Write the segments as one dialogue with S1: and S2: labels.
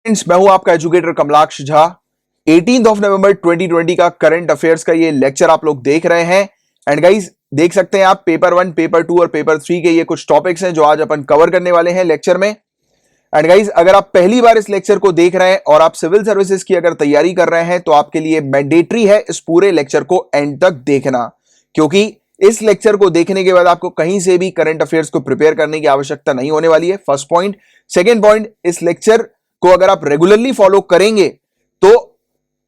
S1: Friends, मैं हूं आपका educator Kamalaksha Jha. 18 of November 2020 का करंट अफेयर्स का ये लेक्चर आप लोग देख रहे हैं। एंड गाइस, देख सकते हैं आप पेपर 1, पेपर 2 और पेपर 3 के ये कुछ टॉपिक्स हैं जो आज अपन कवर करने वाले हैं लेक्चर में। एंड गाइस, अगर आप पहली बार इस लेक्चर को देख रहे हैं और आप सिविल सर्विसेज की अगर तैयारी कर रहे हैं तो आपके लिए मैंडेटरी है इस पूरे लेक्चर को एंड तक देखना, क्योंकि इस लेक्चर को देखने के बाद आपको कहीं से भी करंट अफेयर्स को प्रिपेयर करने की आवश्यकता नहीं होने वाली है। First point. सेकेंड पॉइंट, इस लेक्चर को अगर आप रेगुलरली फॉलो करेंगे तो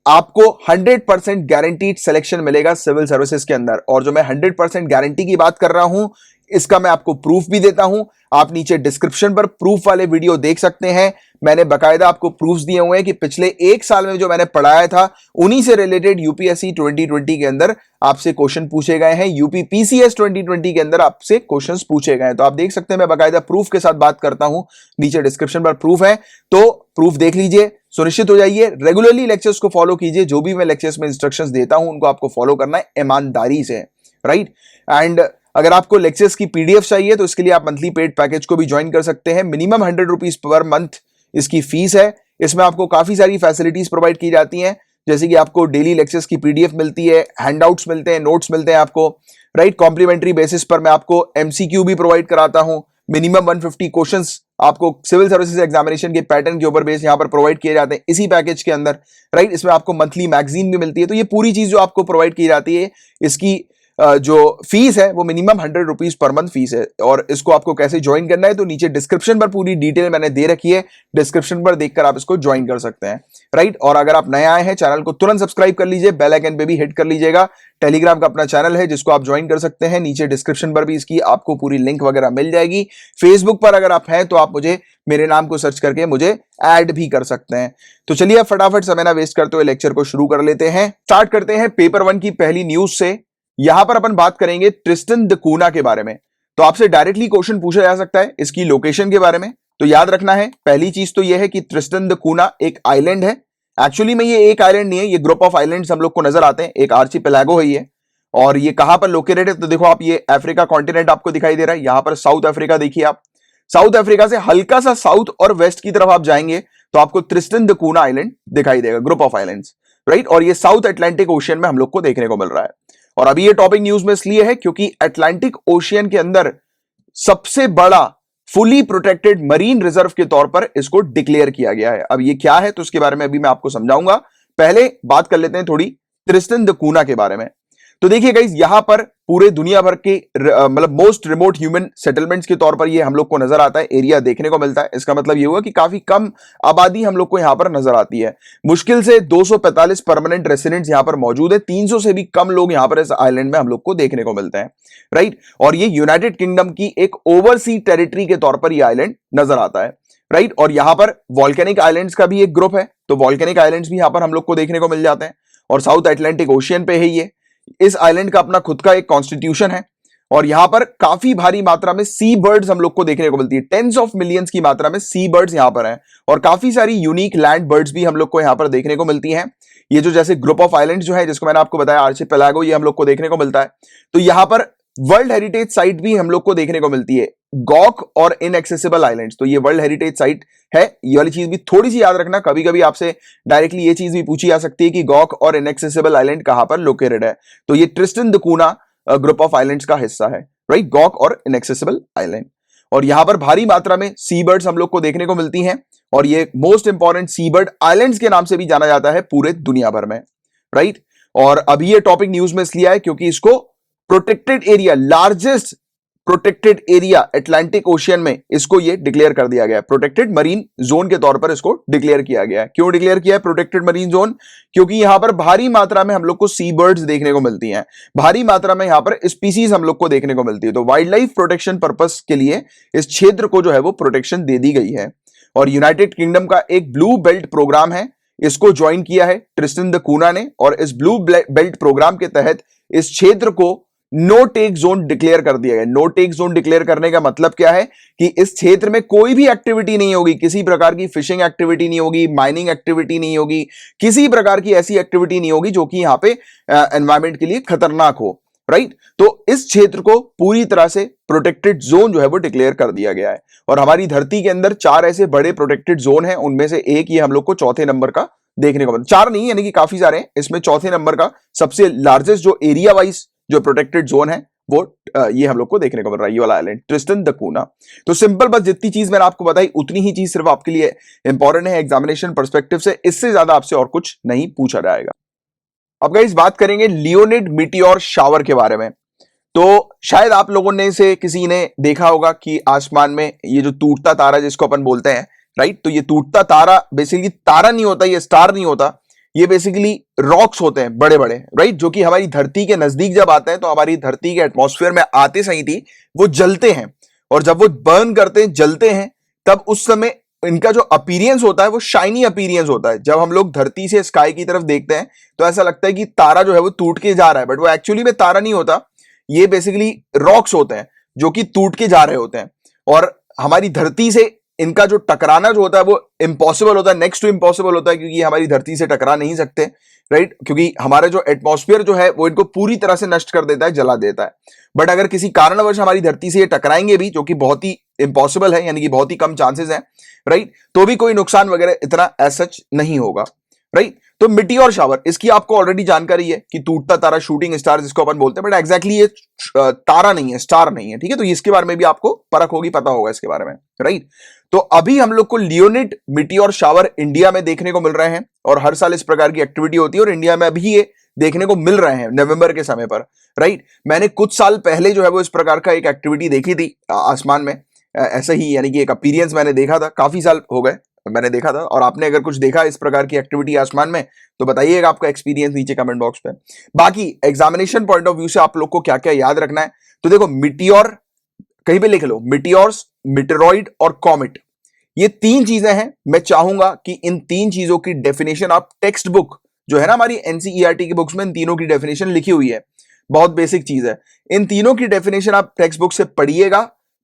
S1: आपको 100% गारंटीड सिलेक्शन मिलेगा सिविल सर्विसेज के अंदर। और जो मैं 100% गारंटी की बात कर रहा हूं, इसका मैं आपको प्रूफ भी देता हूं। आप नीचे डिस्क्रिप्शन पर प्रूफ वाले वीडियो देख सकते हैं। मैंने बकायदा आपको प्रूफ्स दिए हुए हैं कि पिछले एक साल में जो मैंने पढ़ाया था उन्हीं से रिलेटेड यूपीएससी 2020 के अंदर आपसे क्वेश्चन पूछे गए हैं, यूपी पीसीएस 2020 के अंदर आपसे क्वेश्चंस पूछे गए हैं। तो आप देख सकते हैं मैं बकायदा प्रूफ के साथ बात करता हूं। नीचे डिस्क्रिप्शन पर प्रूफ है, तो प्रूफ देख लीजिए। सुनिश्चित हो जाइए, रेगुलरली लेक्चर्स को फॉलो कीजिए। जो भी मैं लेक्चर्स में इंस्ट्रक्शंस देता हूं उनको आपको फॉलो करना है ईमानदारी से, राइट। एंड अगर आपको लेक्चर्स की पीडीएफ चाहिए तो इसके लिए आप मंथली पेड पैकेज को भी ज्वाइन कर सकते हैं। मिनिमम 100 रुपीज पर मंथ इसकी फीस है। इसमें आपको काफी सारी फैसिलिटीज प्रोवाइड की जाती हैं, जैसे कि आपको डेली लेक्चर्स की पीडीएफ मिलती है, हैंडआउट्स मिलते हैं, नोट्स मिलते हैं आपको, राइट। कॉम्प्लीमेंट्री बेसिस पर मैं आपको एमसीक्यू भी प्रोवाइड कराता हूं। मिनिमम 150 क्वेश्चंस आपको सिविल सर्विसेज एग्जामिनेशन के पैटर्न के ऊपर बेस यहां पर प्रोवाइड किए जाते हैं इसी पैकेज के अंदर, राइट। इसमें आपको मंथली मैगजीन भी मिलती है। तो ये पूरी चीज जो आपको प्रोवाइड की जाती है, इसकी जो फीस है वो minimum 100 rupees per month fees है। और इसको आपको कैसे ज्वाइन करना है तो नीचे डिस्क्रिप्शन पर पूरी डिटेल मैंने दे रखी है, डिस्क्रिप्शन पर देखकर आप इसको ज्वाइन कर सकते हैं, राइट। और अगर आप नए आए हैं, चैनल को तुरंत सब्सक्राइब कर लीजिए, बेल आइकन पे भी हिट कर लीजिएगा। टेलीग्राम का अपना चैनल है जिसको आप ज्वाइन कर सकते हैं, नीचे डिस्क्रिप्शन पर भी इसकी आपको पूरी लिंक वगैरह मिल जाएगी। फेसबुक पर अगर आप हैं तो आप मुझे मेरे नाम को सर्च करके मुझे ऐड भी कर सकते हैं। तो चलिए अब फटाफट समय ना वेस्ट करते हुए लेक्चर को शुरू कर लेते हैं। स्टार्ट करते हैं पेपर 1 की पहली न्यूज से। यहां पर अपन बात करेंगे ट्रिस्टन द कूना के बारे में। तो आपसे डायरेक्टली क्वेश्चन पूछा जा सकता है इसकी लोकेशन के बारे में। तो याद रखना है, पहली चीज तो यह है कि ट्रिस्टन द कूना एक आइलैंड है। एक्चुअली में ये एक आइलैंड नहीं है, ये ग्रुप ऑफ आइलैंड्स हम लोग को नजर आते हैं, एक आर्चिपेलागो है ये। और ये कहां पर लोकेटेड है तो देखो आप, ये अफ्रीका कॉन्टिनेंट आपको दिखाई दे रहा है। यहां पर साउथ अफ्रीका देखिए आप, साउथ अफ्रीका से हल्का सा साउथ और वेस्ट की तरफ आप जाएंगे तो आपको ट्रिस्टन द कूना आइलैंड दिखाई देगा, ग्रुप ऑफ आइलैंड्स, राइट। और ये साउथ अटलांटिक ओशियन में हम लोग को देखने को मिल रहा है। और अभी ये टॉपिक न्यूज में इसलिए है क्योंकि अटलांटिक ओशियन के अंदर सबसे बड़ा फुली प्रोटेक्टेड मरीन रिजर्व के तौर पर इसको डिक्लेयर किया गया है। अब ये क्या है तो इसके बारे में अभी मैं आपको समझाऊंगा। पहले बात कर लेते हैं थोड़ी ट्रिस्टन द कूना के बारे में। तो देखिए गाइस, यहां पर पूरे दुनिया भर के मतलब मोस्ट रिमोट ह्यूमन सेटलमेंट्स के तौर पर ये हम लोग को नजर आता है, एरिया देखने को मिलता है। इसका मतलब ये हुआ कि काफी कम आबादी हम लोग को यहां पर नजर आती है। मुश्किल से 245 परमानेंट रेसिडेंट्स यहां पर मौजूद है। 300 से भी कम लोग यहां पर इस आइलैंड में हम लोग को देखने को मिलते हैं, राइट। और ये यूनाइटेड किंगडम की एक ओवरसी टेरिटरी के तौर पर यह आइलैंड नजर आता है, राइट। और यहां पर वॉल्केनिक आइलैंड्स का भी एक ग्रुप है, तो वॉल्केनिक आइलैंड्स भी यहां पर हम लोग को देखने को मिल जाते हैं। और साउथ अटलांटिक ओशियन पे है ये। इस आइलैंड का अपना खुद का एक कॉन्स्टिट्यूशन है। और यहां पर काफी भारी मात्रा में सी बर्ड्स हम लोग को देखने को मिलती है। टेंस ऑफ मिलियंस की मात्रा में सी बर्ड्स यहां पर हैं। और काफी सारी यूनिक लैंड बर्ड्स भी हम लोग को यहां पर देखने को मिलती हैं। ये जो जैसे ग्रुप ऑफ आइलैंड्स जो है, जिसको मैंने आपको बताया आर्चिपेलागो, ये हम लोग को देखने को मिलता है। तो यहां पर वर्ल्ड हेरिटेज साइट भी हम लोग को देखने को मिलती है, गॉक और इनएक्सेसिबल आइलैंड्स। तो ये वर्ल्ड हेरिटेज साइट है। ये वाली चीज भी थोड़ी सी याद रखना, कभी कभी आपसे डायरेक्टली ये चीज भी पूछी जा सकती है कि गॉक और इनएक्सेसिबल आइलैंड कहां पर लोकेटेड है। तो ये ट्रिस्टन द कूना ग्रुप ऑफ आइलैंड्स का हिस्सा है, राइट, गॉक और इनएक्सेसिबल आइलैंड। और यहां पर भारी मात्रा में सी बर्ड्स हम लोग को देखने को मिलती हैं। और ये मोस्ट इंपॉर्टेंट सी बर्ड आइलैंड्स के नाम से भी जाना जाता है पूरे दुनिया भर में, राइट। और अभी ये टॉपिक न्यूज में इसलिए है क्योंकि इसको protected area, largest protected area Atlantic ocean में इसको ये डिक्लेयर कर दिया गया है। प्रोटेक्टेड मरीन जोन के तौर पर इसको डिक्लेयर किया गया है। क्यों डिक्लेयर किया है प्रोटेक्टेड मरीन जोन? क्योंकि यहां पर भारी मात्रा में हम लोग को सी बर्ड्स देखने को मिलती हैं, भारी मात्रा में यहां पर स्पीसीज हम लोग को देखने को मिलती है। तो वाइल्ड लाइफ प्रोटेक्शन पर्पस के लिए इस क्षेत्र को जो है वो प्रोटेक्शन दे दी गई है। और यूनाइटेड किंगडम का एक ब्लू बेल्ट प्रोग्राम है, इसको ज्वाइन किया है ट्रिस्टन द कूना ने। और इस ब्लू बेल्ट प्रोग्राम के तहत इस क्षेत्र को नो टेक जोन डिक्लेयर कर दिया गया। नो टेक जोन डिक्लेयर करने का मतलब क्या है कि इस क्षेत्र में कोई भी एक्टिविटी नहीं होगी, किसी प्रकार की फिशिंग एक्टिविटी नहीं होगी, माइनिंग एक्टिविटी नहीं होगी, किसी प्रकार की ऐसी एक्टिविटी नहीं होगी जो कि यहां पे एनवायरमेंट के लिए खतरनाक हो। राइट। तो इस क्षेत्र को पूरी तरह से प्रोटेक्टेड जोन जो है वो डिक्लेयर कर दिया गया है और हमारी धरती के अंदर 4 ऐसे बड़े प्रोटेक्टेड जोन हैं, उनमें से एक ये हम लोग को चौथे नंबर का देखने को मिला। 4 नहीं यानी कि काफी सारे हैं, इसमें चौथे नंबर का सबसे लार्जेस्ट जो एरिया वाइज जो प्रोटेक्टेड जोन है वो ये हम लोग को देखने को मिल रहा है, ये वाला आइलैंड ट्रिस्टन द कूना। तो सिंपल, बस जितनी चीज मैंने आपको बताई उतनी ही चीज सिर्फ आपके लिए इंपॉर्टेंट है एग्जामिनेशन पर्सपेक्टिव से, इससे ज्यादा आपसे और कुछ नहीं पूछा जाएगा। अब गाइस बात करेंगे लियोनिड मीटियोर शावर के बारे में। तो शायद आप लोगों ने से किसी ने देखा होगा कि आसमान में ये जो टूटता तारा जिसको अपन बोलते हैं, राइट, तो ये टूटता तारा बेसिकली तारा नहीं होता, ये स्टार नहीं होता, ये बेसिकली रॉक्स होते हैं बड़े बड़े, राइट, जो कि हमारी धरती के नजदीक जब आते हैं तो हमारी धरती के एटमॉस्फेयर में आते सही थी वो जलते हैं, और जब वो बर्न करते हैं जलते हैं तब उस समय इनका जो अपीरियंस होता है वो शाइनी अपीरियंस होता है। जब हम लोग धरती से स्काई की तरफ देखते हैं तो ऐसा लगता है कि तारा जो है वो टूट के जा रहा है, बट वो एक्चुअली में तारा नहीं होता, ये बेसिकली रॉक्स होते हैं जो कि टूट के जा रहे होते हैं। और हमारी धरती से इनका जो टकराना जो होता है वो इम्पॉसिबल होता है, नेक्स्ट टू इम्पॉसिबल होता है, क्योंकि हमारी धरती से टकरा नहीं सकते, राइट, क्योंकि हमारा जो एटमॉस्फेयर जो है वो इनको पूरी तरह से नष्ट कर देता है, जला देता है। बट अगर किसी कारणवश हमारी धरती से ये टकराएंगे भी, जो कि बहुत ही इम्पॉसिबल है, यानी कि बहुत ही कम चांसेस हैं, राइट, तो भी कोई नुकसान वगैरह इतना एज सच नहीं होगा, राइट। तो मिटियोर शावर, इसकी आपको ऑलरेडी जानकारी है कि टूटता तारा, शूटिंग स्टार जिसको अपन बोलते हैं, बट एग्जैक्टली ये तारा नहीं है, स्टार नहीं है, ठीक है। तो इसके बारे में भी आपको परख होगी, पता होगा इसके बारे में, राइट। तो अभी हम लोग को लियोनिड मिटियोर शावर इंडिया में देखने को मिल रहे हैं और हर साल इस प्रकार की एक्टिविटी होती है और इंडिया में अभी ये देखने को मिल रहे हैं नवंबर के समय पर, राइट। मैंने कुछ साल पहले जो है वो इस प्रकार का एक एक्टिविटी देखी थी आसमान में, ऐसा ही यानी कि एक अपीरियंस मैंने देखा था, काफी साल हो गए मैंने देखा था। और आपने अगर कुछ देखा इस प्रकार की एक्टिविटी आसमान में तो बताइएगा आपका एक्सपीरियंस नीचे कमेंट बॉक्स पे। बाकी एग्जामिनेशन पॉइंट ऑफ व्यू से आप लोग को क्या क्या याद रखना है, तो देखो मिटियोर कहीं पे लिख लो, मिटियोर्स, मिटेरॉइड और कॉमेट, ये 3 चीजें हैं। मैं चाहूंगा कि इन 3 चीजों की डेफिनेशन आप टेक्स्ट बुक जो है ना हमारी एनसीईआरटी की बुक्स में इन तीनों की डेफिनेशन लिखी हुई है, बहुत बेसिक चीज है। इन तीनों की डेफिनेशन आप टेक्स्ट बुक से पढ़िएगा,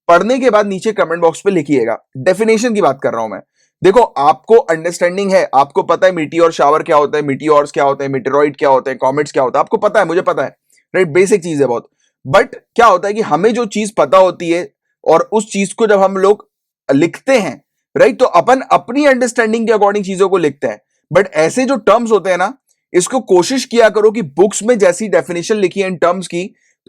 S1: पढ़ने के बाद नीचे कमेंट बॉक्स पे लिखिएगा। डेफिनेशन की बात कर रहा हूं मैं। देखो आपको अंडरस्टैंडिंग है, आपको पता है मीटियोर शावर क्या होता है, मीटियोर्स क्या होते हैं, मीटेरॉइड क्या होते हैं, कॉमेट्स क्या होता है, आपको पता है, मुझे पता है, राइट, बेसिक चीज है बहुत। बट क्या होता है कि हमें जो चीज पता होती है और उस चीज को जब हम लोग लिखते हैं, राइट, तो अपन अपनी अंडरस्टैंडिंग के अकॉर्डिंग चीजों को लिखते हैं। बट ऐसे जो टर्म्स होते हैं ना, इसको कोशिश किया करो कि बुक्स में जैसी डेफिनेशन लिखी है इन टर्म्स की,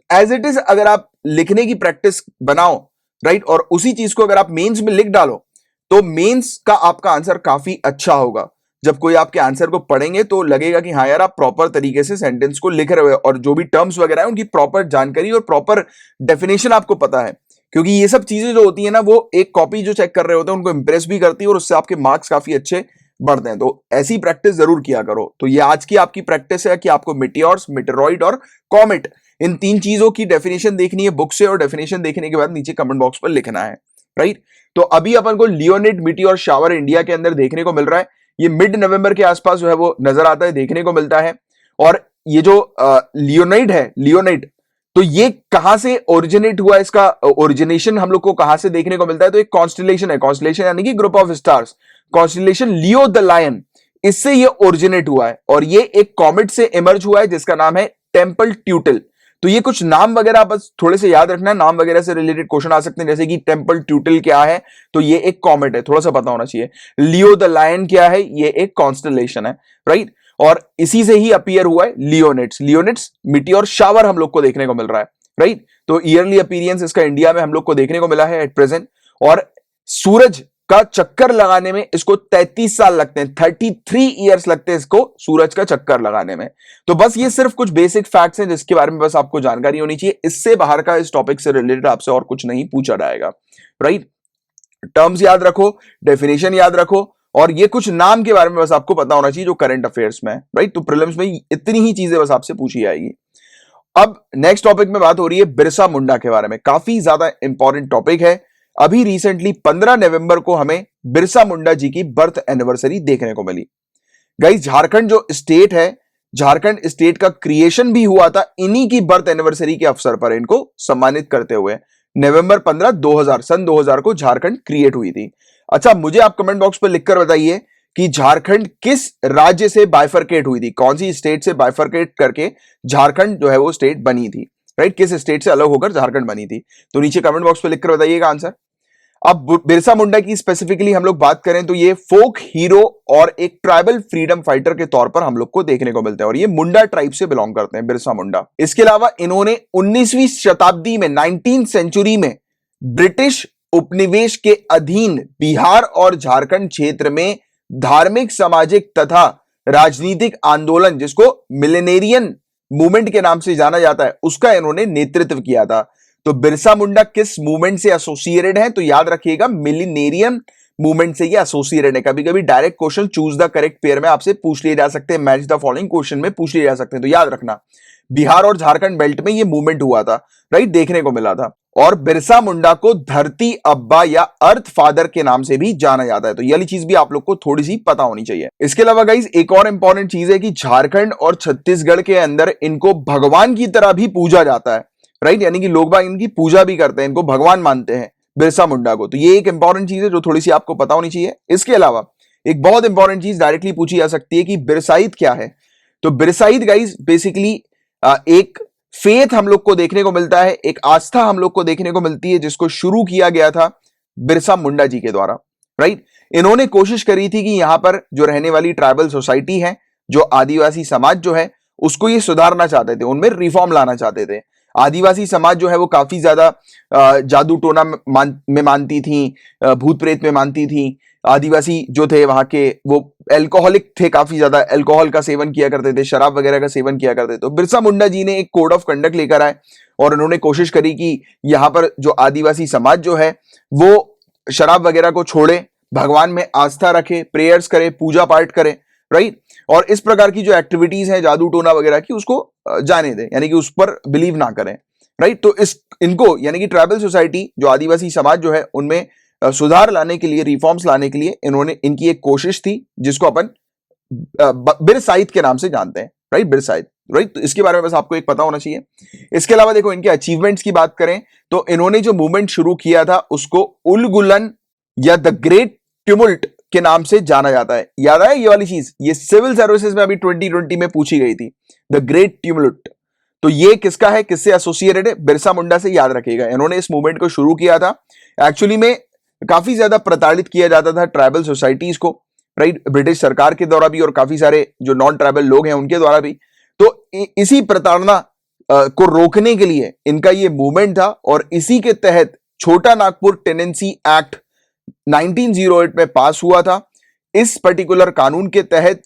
S1: एज इट इज अगर आप लिखने की प्रैक्टिस बनाओ, राइट, और उसी चीज को अगर आप मेंस में लिख डालो तो मेंस का आपका आंसर काफी अच्छा होगा। जब कोई आपके आंसर को पढ़ेंगे तो लगेगा कि हाँ यार आप प्रॉपर तरीके से सेंटेंस को लिख रहे हो और जो भी टर्म्स वगैरह है उनकी प्रॉपर जानकारी और प्रॉपर डेफिनेशन आपको पता है। क्योंकि ये सब चीजें जो होती है ना, वो एक कॉपी जो चेक कर रहे होते हैं उनको इंप्रेस भी करती है और उससे आपके मार्क्स काफी अच्छे बढ़ते हैं। तो ऐसी प्रैक्टिस जरूर किया करो। तो ये आज की आपकी प्रैक्टिस है कि आपको मिटियोर्स, मिटेरॉइड और कॉमेट, इन 3 चीजों की डेफिनेशन देखनी है बुक से और डेफिनेशन देखने के बाद नीचे कमेंट बॉक्स पर लिखना है, राइट। तो अभी अपन को लियोनिड मिटियोर शावर इंडिया के अंदर देखने को मिल रहा है। ये मिड नवंबर के आसपास जो है वो नजर आता है, देखने को मिलता है। और ये जो लियोनाइड है, लियोनाइड, तो ये कहां से ओरिजिनेट हुआ, इसका ओरिजिनेशन हम लोग को कहां से देखने को मिलता है, तो एक कॉन्स्टिलेशन है, कॉन्स्टिलेशन यानी कि group of stars, constellation Leo the lion, इससे ये ओरिजिनेट हुआ है और ये एक कॉमेट से इमर्ज हुआ है जिसका नाम है टेम्पल ट्यूटल। तो ये कुछ नाम वगैरह बस थोड़े से याद रखना है, नाम वगैरह से रिलेटेड क्वेश्चन आ सकते हैं, जैसे कि टेम्पल ट्यूटल क्या है, तो ये एक कॉमेट है, थोड़ा सा पता होना चाहिए। लियो द लायन क्या है, ये एक कॉन्स्टलेशन है, राइट। और इसी से ही अपीयर हुआ है लियोनिड्स। लियोनिड्स मिटियोर शावर हम लोग को देखने को मिल रहा है, राइट। तो ईयरली अपीयरेंस इसका इंडिया में हम लोग को देखने को मिला है एट प्रेजेंट। और सूरज का चक्कर लगाने में इसको 33 साल लगते हैं, 33 ईयर्स लगते हैं इसको सूरज का चक्कर लगाने में। तो बस ये सिर्फ कुछ बेसिक फैक्ट्स हैं जिसके बारे में बस आपको जानकारी होनी चाहिए। इससे बाहर का इस टॉपिक से रिलेटेड आपसे और कुछ नहीं पूछा जाएगा, राइट। टर्म्स याद रखो, डेफिनेशन याद रखो और ये कुछ नाम के बारे में बस आपको पता होना चाहिए जो करंट अफेयर्स में है, राइट। तो प्रीलिम्स में इतनी ही चीजें बस आपसे पूछी जाएगी। अब नेक्स्ट टॉपिक में बात हो रही है बिरसा मुंडा के बारे में। काफी ज्यादा इंपॉर्टेंट टॉपिक है। अभी रिसेंटली 15 नवंबर को हमें बिरसा मुंडा जी की बर्थ एनिवर्सरी देखने को मिली। गाइस झारखंड जो स्टेट है, झारखंड स्टेट का क्रिएशन भी हुआ था इन्हीं की बर्थ एनिवर्सरी के अवसर पर, इनको सम्मानित करते हुए। नवंबर 15 2000 सन 2000 को झारखंड क्रिएट हुई थी। अच्छा, मुझे आप कमेंट बॉक्स पर लिखकर बताइए कि झारखंड किस राज्य से बाइफरकेट हुई थी, कौन सी स्टेट से बाइफरकेट करके झारखंड जो है वो स्टेट बनी थी। राइट, किस स्टेट से अलग होकर झारखंड बनी थी? तो नीचे कमेंट बॉक्स पे लिखकर बताइएगा आंसर। अब बिरसा मुंडा की स्पेसिफिकली हम लोग बात करें तो ये फोक हीरो और एक ट्राइबल फ्रीडम फाइटर के तौर पर हम लोग को देखने को मिलते हैं, और ये मुंडा ट्राइब से बिलोंग करते हैं, बिरसा मुंडा। इसके अलावा इन्होंने 19वीं शताब्दी में, 19th सेंचुरी में ब्रिटिश उपनिवेश के अधीन बिहार और झारखंड क्षेत्र में धार्मिक, सामाजिक तथा राजनीतिक आंदोलन, जिसको मिलेनियरियन मूवमेंट के नाम से जाना जाता है, उसका इन्होंने नेतृत्व किया था। तो बिरसा मुंडा किस मूवमेंट से एसोसिएटेड है? तो याद रखिएगा, मिलेनियरियन मूवमेंट से ये एसोसिएटेड है। कभी कभी direct question choose the correct pair में आपसे पूछ लिए जा सकते हैं, मैच द फॉलोइंग क्वेश्चन में पूछ लिए जा सकते हैं। तो याद रखना, बिहार और झारखंड बेल्ट में ये मूवमेंट हुआ था, राइट, देखने को मिला था। और बिरसा मुंडा को धरती अब्बा या अर्थ फादर के नाम से भी जाना जाता है। तो ये वाली चीज भी आप लोग को थोड़ी सी पता होनी चाहिए। इसके अलावा गाइस एक और इंपॉर्टेंट चीज है कि झारखंड और छत्तीसगढ़ के अंदर इनको भगवान की तरह भी पूजा जाता है, राइट, यानी कि लोग बाग इनकी पूजा भी करते हैं, इनको भगवान मानते हैं बिरसा मुंडा को। तो ये एक इंपॉर्टेंट चीज है जो थोड़ी सी आपको पता होनी चाहिए। इसके अलावा एक बहुत इंपॉर्टेंट चीज डायरेक्टली पूछी जा सकती है कि बिरसाईद क्या है? तो बिरसाईद गाइस बेसिकली एक फेथ हम लोग को देखने को मिलता है, एक आस्था हम लोग को देखने को मिलती है, जिसको शुरू किया गया था बिरसा मुंडा जी के द्वारा, राइट। इन्होंने कोशिश करी थी कि यहां पर जो रहने वाली ट्राइबल सोसाइटी है, जो आदिवासी समाज जो है, उसको ये सुधारना चाहते थे, उनमें रिफॉर्म लाना चाहते थे। आदिवासी समाज जो है वो काफी ज्यादा जादू टोना में मानती थी, भूत प्रेत में मानती थी। आदिवासी जो थे वहां के, वो एल्कोहलिक थे, काफी ज्यादा एल्कोहल का सेवन किया करते थे, शराब वगैरह का सेवन किया करते थे। तो बिरसा मुंडा जी ने एक कोड ऑफ कंडक्ट लेकर आए और उन्होंने कोशिश करी कि यहाँ पर जो आदिवासी समाज जो है वो शराब वगैरह को छोड़े, भगवान में आस्था रखे, प्रेयर्स करे, पूजा पाठ करे, राइट। और इस प्रकार की जो एक्टिविटीज है जादू टोना वगैरह की, उसको जाने दें, यानी कि उस पर बिलीव ना करें, राइट। तो इनको यानी कि ट्राइबल सोसाइटी, जो आदिवासी समाज जो है, उनमें सुधार लाने के लिए, रिफॉर्म्स लाने के लिए इनकी एक कोशिश थी, जिसको अपन बिरसाईद के नाम से जानते हैं, राइट, बिरसाईद, राइट। तो इसके बारे में बस आपको एक पता होना चाहिए। इसके अलावा देखो, इनके अचीवमेंट्स की बात करें तो इन्होंने जो मूवमेंट शुरू किया था उसको उलगुलन या द ग्रेट ट्यूमुल्ट के नाम से जाना जाता है। याद आया ये वाली चीज? ये सिविल सर्विसेज में अभी 2020 में पूछी गई थी, द ग्रेट ट्यूमुल्ट। तो ये किसका है, किससे एसोसिएटेड है? बिरसा मुंडा से, याद रखिएगा। इन्होंने इस मूवमेंट को शुरू किया था। एक्चुअली में काफी ज्यादा प्रताड़ित किया जाता था ट्राइबल सोसाइटीज को, राइट, ब्रिटिश सरकार के द्वारा भी और काफी सारे जो नॉन ट्राइबल लोग हैं उनके द्वारा भी। तो इसी प्रताड़ना को रोकने के लिए इनका ये मूवमेंट था, और इसी के तहत छोटा नागपुर टेनेंसी एक्ट 1908 में पास हुआ था। इस पर्टिकुलर कानून के तहत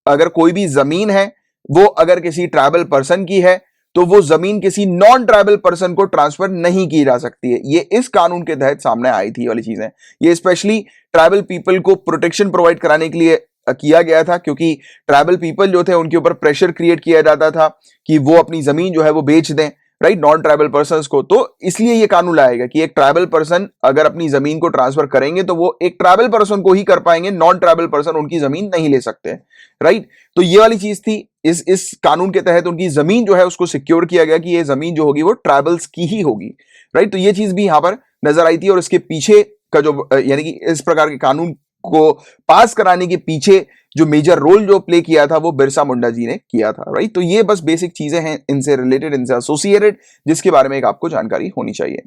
S1: अगर कोई भी जमीन है, वो अगर किसी ट्राइबल पर्सन की है, तो वो जमीन किसी नॉन ट्राइबल पर्सन को ट्रांसफर नहीं की जा सकती है। ये इस कानून के तहत सामने आई थी वाली चीजें। ये स्पेशली ट्राइबल पीपल को प्रोटेक्शन प्रोवाइड कराने के लिए किया गया था, क्योंकि ट्राइबल पीपल जो थे उनके ऊपर प्रेशर क्रिएट किया जाता था कि वो अपनी जमीन जो है वो बेच दें, राइट, नॉन ट्राइबल पर्संस को। तो इसलिए ये कानून लाया गया कि एक ट्राइबल पर्सन अगर अपनी जमीन को ट्रांसफर करेंगे तो वो एक ट्राइबल पर्सन को ही कर पाएंगे, नॉन ट्राइबल पर्सन उनकी जमीन नहीं ले सकते, राइट। तो ये वाली चीज थी। इस कानून के तहत उनकी जमीन जो है उसको सिक्योर किया गया कि ये जमीन जो होगी वो ट्राइबल्स की ही होगी, राइट। तो ये चीज भी यहां पर नजर आई थी, और इसके पीछे का जो यानी कि इस प्रकार के कानून को पास कराने के पीछे जो मेजर रोल जो प्ले किया था वो बिरसा मुंडा जी ने किया था, राइट। तो ये बस बेसिक चीजें हैं इनसे रिलेटेड, इनसे एसोसिएटेड, जिसके बारे में एक आपको जानकारी होनी चाहिए।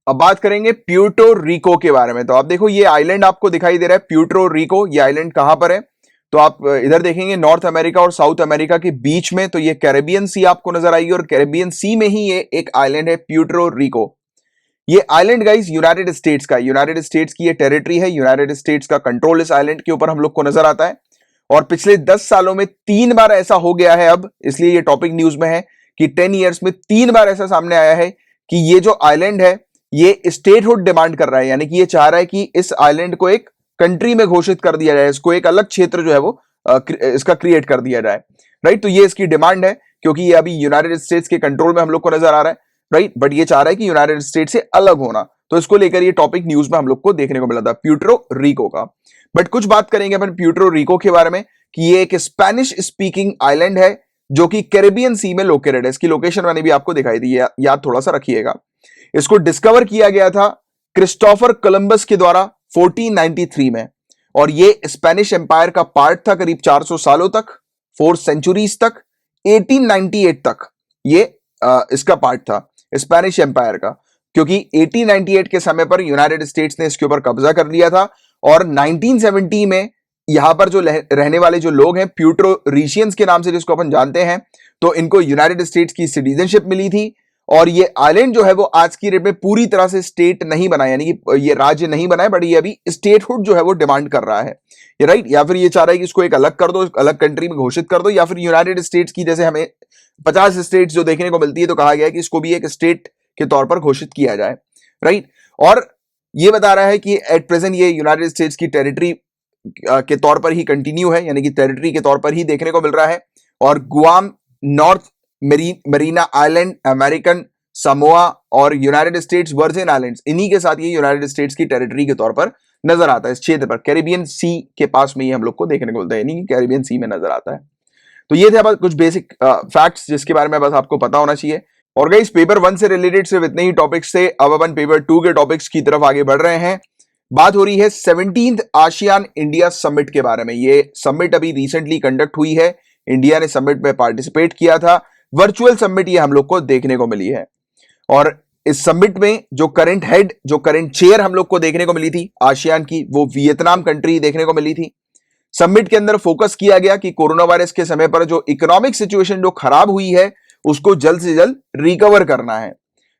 S1: अब बात करेंगे प्यूर्टो रिको के बारे में। तो आप देखो, ये आइलैंड आपको दिखाई दे रहा है, प्यूर्टो रिको। ये आइलैंड कहां पर है? तो आप इधर देखेंगे नॉर्थ अमेरिका और साउथ अमेरिका के बीच में, तो ये कैरेबियन सी आपको नजर आएगी, और कैरेबियन सी में ही ये एक आइलैंड है, प्यूर्टो रिको। ये आइलैंड गाइस यूनाइटेड स्टेट्स का, यूनाइटेड स्टेट्स की ये टेरिटरी है। यूनाइटेड स्टेट्स का कंट्रोल इस आइलैंड के ऊपर हम लोग को नजर आता है, और पिछले 10 सालों में 3 बार ऐसा हो गया है अब, इसलिए ये टॉपिक न्यूज में है कि 10 इयर्स में 3 बार ऐसा सामने आया है कि ये जो आइलैंड है ये स्टेटहुड डिमांड कर रहा है, यानी कि ये चाह रहा है कि इस आइलैंड को एक कंट्री में घोषित कर दिया जाए, इसको एक अलग क्षेत्र जो है वो इसका क्रिएट कर दिया जाए, राइट। तो ये इसकी डिमांड है, क्योंकि ये अभी यूनाइटेड स्टेट्स के कंट्रोल में हम लोग को नजर आ रहा है, राइट, बट ये चाह रहा है कि यूनाइटेड स्टेट्स से अलग होना। तो इसको लेकर ये टॉपिक न्यूज में हम लोग को देखने को मिला था, प्यूर्टो रिको का। बट कुछ बात करेंगे अपन प्यूर्टो रिको के बारे में कि ये एक स्पेनिश स्पीकिंग आइलैंड है जो कि कैरेबियन सी में लोकेटेड है। इसकी लोकेशन मैंने भी आपको दिखाई दी है, याद थोड़ा सा रखिएगा। इसको डिस्कवर किया गया था क्रिस्टोफर कोलंबस के द्वारा 1493 में, और ये स्पेनिश एम्पायर का पार्ट था करीब 400 सालों तक, 4 सेंचुरीज तक। 1898 तक ये इसका पार्ट था, स्पेनिश एम्पायर का, क्योंकि 1898 के समय पर यूनाइटेड स्टेट्स ने इसके ऊपर कब्जा कर लिया था और 1970 में यहां पर जो रहने वाले जो लोग हैं प्यूटोरिशियंस के नाम से जिसको अपन जानते हैं, तो इनको यूनाइटेड स्टेट्स की सिटीजनशिप मिली थी। और ये आइलैंड जो है वो आज की डेट में पूरी तरह से स्टेट नहीं बना, यानी कि ये राज्य नहीं बना है, बट ये अभी स्टेटहुड जो है वो डिमांड कर रहा है, ये राइट, या फिर ये चाह रहा है कि इसको एक अलग कर दो, अलग कंट्री में घोषित कर दो, या फिर यूनाइटेड स्टेट्स की जैसे हमें 50 स्टेट्स जो देखने को मिलती है, तो कहा गया है कि इसको भी एक स्टेट के तौर पर घोषित किया जाए, राइट। और ये बता रहा है कि एट प्रेजेंट ये यूनाइटेड स्टेट्स की टेरिटरी के तौर पर ही कंटिन्यू है, यानी कि टेरिटरी के तौर पर ही देखने को मिल रहा है। और Guam, north Marina island, American Samoa और यूनाइटेड स्टेट्स वर्जिन आइलैंड्स, इन्हीं के साथ ये यूनाइटेड स्टेट्स की टेरिटरी के तौर पर नजर आता है इस क्षेत्र पर। कैरिबियन सी के पास में ये हम लोग को देखने को मिलता है, यानी कि कैरिबियन सी में नजर आता है। तो ये थे कुछ बेसिक फैक्ट्स जिसके बारे में बस आपको पता होना चाहिए। और गाइस पेपर 1 से रिलेटेड सिर्फ इतने ही टॉपिक्स थे। अब अपन पेपर 2 के टॉपिक्स की तरफ आगे बढ़ रहे हैं। बात हो रही है 17th आसियान इंडिया समिट के बारे में। ये समिट अभी रिसेंटली कंडक्ट हुई है, इंडिया ने समिट में पार्टिसिपेट किया था, वर्चुअल समिट ये हम लोग को देखने को मिली है। और इस समिट में जो करंट हेड, जो करंट चेयर हम लोग को देखने को मिली थी आसियान की, वो वियतनाम कंट्री देखने को मिली थी। समिट के अंदर फोकस किया गया कि कोरोना वायरस के समय पर जो इकोनॉमिक सिचुएशन जो खराब हुई है उसको जल्द से जल्द रिकवर करना है,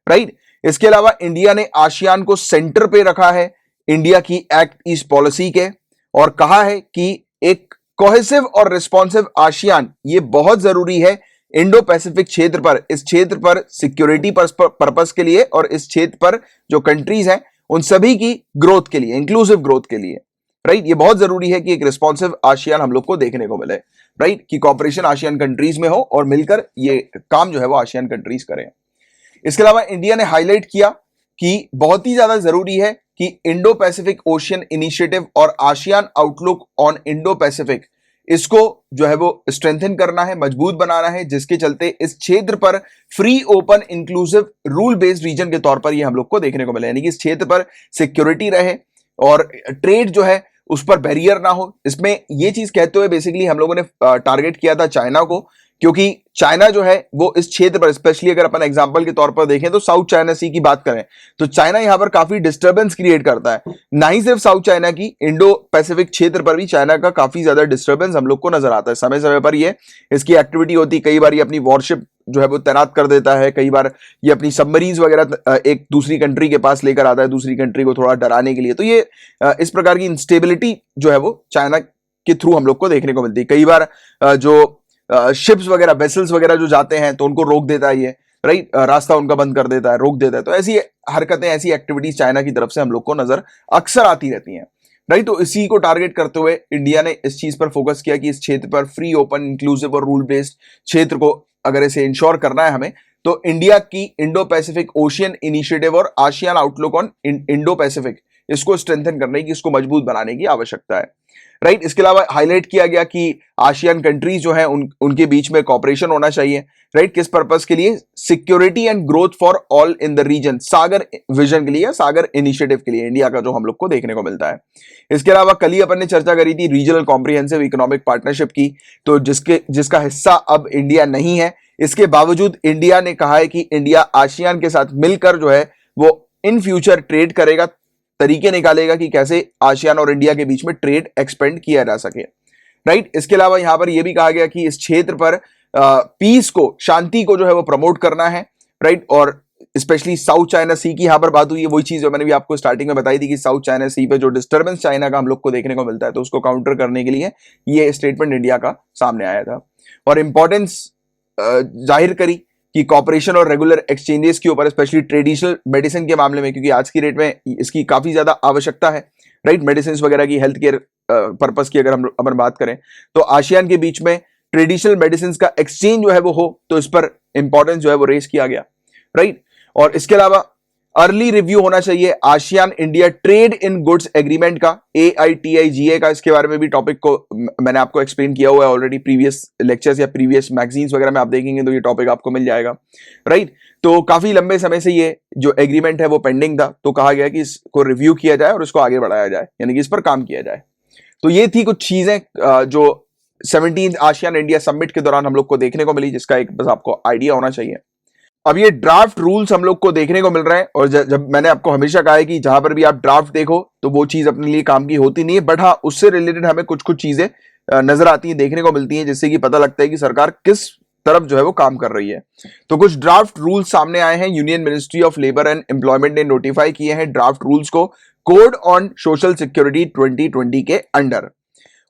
S1: राइट। इसके अलावा इंडिया ने आसियान को सेंटर पे रखा है इंडिया की एक्ट ईस्ट पॉलिसी के, और कहा है कि एक कोहेसिव और रिस्पॉन्सिव आसियान ये बहुत जरूरी है इंडो पैसिफिक क्षेत्र पर, इस क्षेत्र पर सिक्योरिटी पर्पस के लिए, और इस क्षेत्र पर जो कंट्रीज हैं उन सभी की ग्रोथ के लिए, इंक्लूसिव ग्रोथ के लिए, राइट। ये बहुत जरूरी है कि एक रिस्पॉन्सिव आसियान हम लोग को देखने को मिले, राइट, कि कॉपरेशन आसियान कंट्रीज में हो और मिलकर ये काम जो है वो आसियान कंट्रीज करें। इसके अलावा इंडिया ने हाईलाइट किया कि बहुत ही ज्यादा जरूरी है कि इंडो पैसिफिक ओशियन इनिशिएटिव और ASEAN outlook on Indo Pacific, इसको जो है वो स्ट्रेंथन करना है, मजबूत बनाना है, जिसके चलते इस क्षेत्र पर free, open, inclusive, rule based region के तौर पर ये हम लोग को देखने को मिले, यानी कि इस क्षेत्र पर सिक्योरिटी रहे और ट्रेड जो है उस पर बैरियर ना हो। इसमें ये चीज कहते हुए बेसिकली हम लोगों ने टारगेट किया था चाइना को, क्योंकि चाइना जो है वो इस क्षेत्र पर, स्पेशली अगर अपन एग्जांपल के तौर पर देखें तो साउथ चाइना सी की बात करें तो चाइना यहां पर काफी डिस्टर्बेंस क्रिएट करता है। ना ही सिर्फ साउथ चाइना की, इंडो पैसिफिक क्षेत्र पर भी चाइना का काफी ज्यादा डिस्टर्बेंस हम लोग को नजर आता है। समय समय पर ये इसकी एक्टिविटी होती है, कई बार ये अपनी वॉरशिप जो है वो तैनात कर देता है, कई बार ये अपनी सबमरीन्स वगैरह एक दूसरी कंट्री के पास लेकर आता है, दूसरी कंट्री को थोड़ा डराने के लिए। तो ये इस प्रकार की इंस्टेबिलिटी जो है वो चाइना के थ्रू हम लोग को देखने को मिलती है। कई बार जो शिप्स वगैरह, वेसल्स वगैरह जो जाते हैं तो उनको रोक देता है ये, राइट, रास्ता उनका बंद कर देता है, रोक देता है। तो ऐसी हरकतें, ऐसी एक्टिविटीज चाइना की तरफ से हम लोग को नजर अक्सर आती रहती हैं, राइट। तो इसी को टारगेट करते हुए इंडिया ने इस चीज पर फोकस किया कि इस क्षेत्र पर फ्री, ओपन, इंक्लूसिव और रूल बेस्ड क्षेत्र को अगर इसे इंश्योर करना है हमें, तो इंडिया की इंडो पैसिफिक ओशियन इनिशिएटिव और ASEAN outlook on Indo Pacific, इसको स्ट्रेंथन करने की, इसको मजबूत बनाने की आवश्यकता है, राइट। इसके अलावा हाईलाइट किया गया कि आसियान कंट्रीज जो है उनके बीच में कॉपरेशन होना चाहिए, राइट। किस पर्पस के लिए? Security and growth for all in the region, Sagar vision के लिए या सागर इनिशिएटिव के लिए इंडिया का जो हम लोग को देखने को मिलता है। इसके अलावा कल ही अपन ने चर्चा करी थी रीजनल कॉम्प्रिहेंसिव इकोनॉमिक पार्टनरशिप की, तो जिसका हिस्सा अब इंडिया नहीं है। इसके बावजूद इंडिया ने कहा है कि इंडिया आसियान के साथ मिलकर जो है वो इन फ्यूचर ट्रेड करेगा, तरीके निकालेगा कि कैसे आसियान और इंडिया के बीच में ट्रेड एक्सपेंड किया जा सके, राइट। इसके अलावा यहां पर यह भी कहा गया कि इस क्षेत्र पर पीस को, शांति को जो है वो प्रमोट करना है, राइट। और स्पेशली साउथ चाइना सी की यहां पर बात हुई है, वही चीज जो मैंने भी आपको स्टार्टिंग में बताई थी कि साउथ चाइना सी पे जो डिस्टर्बेंस चाइना का हम लोग को देखने को मिलता है, तो उसको काउंटर करने के लिए ये स्टेटमेंट इंडिया का सामने आया था। और इंपॉर्टेंस जाहिर करी कि कॉपरेशन और रेगुलर एक्सचेंजेस के ऊपर, स्पेशली ट्रेडिशनल मेडिसिन के मामले में, क्योंकि आज की डेट में इसकी काफी ज्यादा आवश्यकता है, राइट। मेडिसिन वगैरह की, हेल्थ केयर पर्पस की अगर हम अपन बात करें तो आसियान के बीच में ट्रेडिशनल मेडिसिन का एक्सचेंज जो है वो हो, तो इस पर इंपॉर्टेंस जो है वो रेस किया गया, राइट। और इसके अलावा अर्ली रिव्यू होना चाहिए ASEAN India trade in goods agreement का, AITIGA का। इसके बारे में भी टॉपिक को मैंने आपको एक्सप्लेन किया हुआ है ऑलरेडी प्रीवियस लेक्चर्स या प्रीवियस मैगजीन्स वगैरह में आप देखेंगे तो ये टॉपिक आपको मिल जाएगा, राइट। तो काफी लंबे समय से ये जो एग्रीमेंट है वो पेंडिंग था, तो कहा गया कि इसको रिव्यू किया जाए और इसको आगे बढ़ाया जाए, यानी कि इस पर काम किया जाए। तो ये थी कुछ चीजें जो 17th आसियान इंडिया समिट के दौरान हम लोग को देखने को मिली, जिसका एक बस आपको आइडिया होना चाहिए। अब ये ड्राफ्ट रूल्स हम लोग को देखने को मिल रहे हैं, और जब मैंने आपको हमेशा कहा है कि जहां पर भी आप ड्राफ्ट देखो तो वो चीज अपने लिए काम की होती नहीं है, बट हाँ उससे रिलेटेड हमें कुछ कुछ चीजें नजर आती हैं, देखने को मिलती हैं, जिससे कि पता लगता है कि सरकार किस तरफ जो है वो काम कर रही है। तो कुछ ड्राफ्ट रूल्स सामने आए हैं। Union ministry of labour and employment ने नोटिफाई किए हैं ड्राफ्ट रूल्स को कोड ऑन सोशल सिक्योरिटी 2020 के अंडर।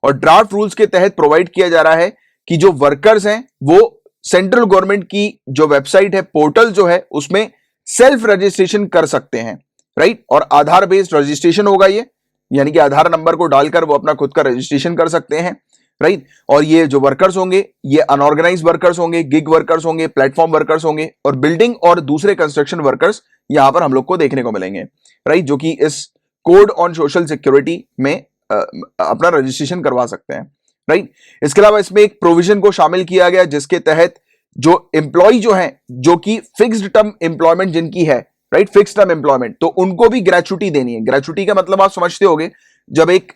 S1: और ड्राफ्ट रूल्स के तहत प्रोवाइड किया जा रहा है कि जो वर्कर्स हैं वो सेंट्रल गवर्नमेंट की जो वेबसाइट है, पोर्टल जो है, उसमें सेल्फ रजिस्ट्रेशन कर सकते हैं, राइट। और आधार बेस्ड रजिस्ट्रेशन होगा ये, यानी कि आधार नंबर को डालकर वो अपना खुद का रजिस्ट्रेशन कर सकते हैं, राइट। और ये जो वर्कर्स होंगे ये अनऑर्गेनाइज्ड वर्कर्स होंगे, गिग वर्कर्स होंगे, प्लेटफॉर्म वर्कर्स होंगे, और बिल्डिंग और दूसरे कंस्ट्रक्शन वर्कर्स यहां पर हम लोग को देखने को मिलेंगे, राइट, जो कि इस कोड ऑन सोशल सिक्योरिटी में अपना रजिस्ट्रेशन करवा सकते हैं, राइट। इसके अलावा इसमें एक प्रोविजन को शामिल किया गया जिसके तहत जो एम्प्लॉय जो है, जो कि फिक्स्ड टर्म एम्प्लॉयमेंट जिनकी है, राइट, फिक्स्ड टर्म एम्प्लॉयमेंट, तो उनको भी ग्रेचुटी देनी है। ग्रेचुटी का मतलब आप समझते होंगे, जब एक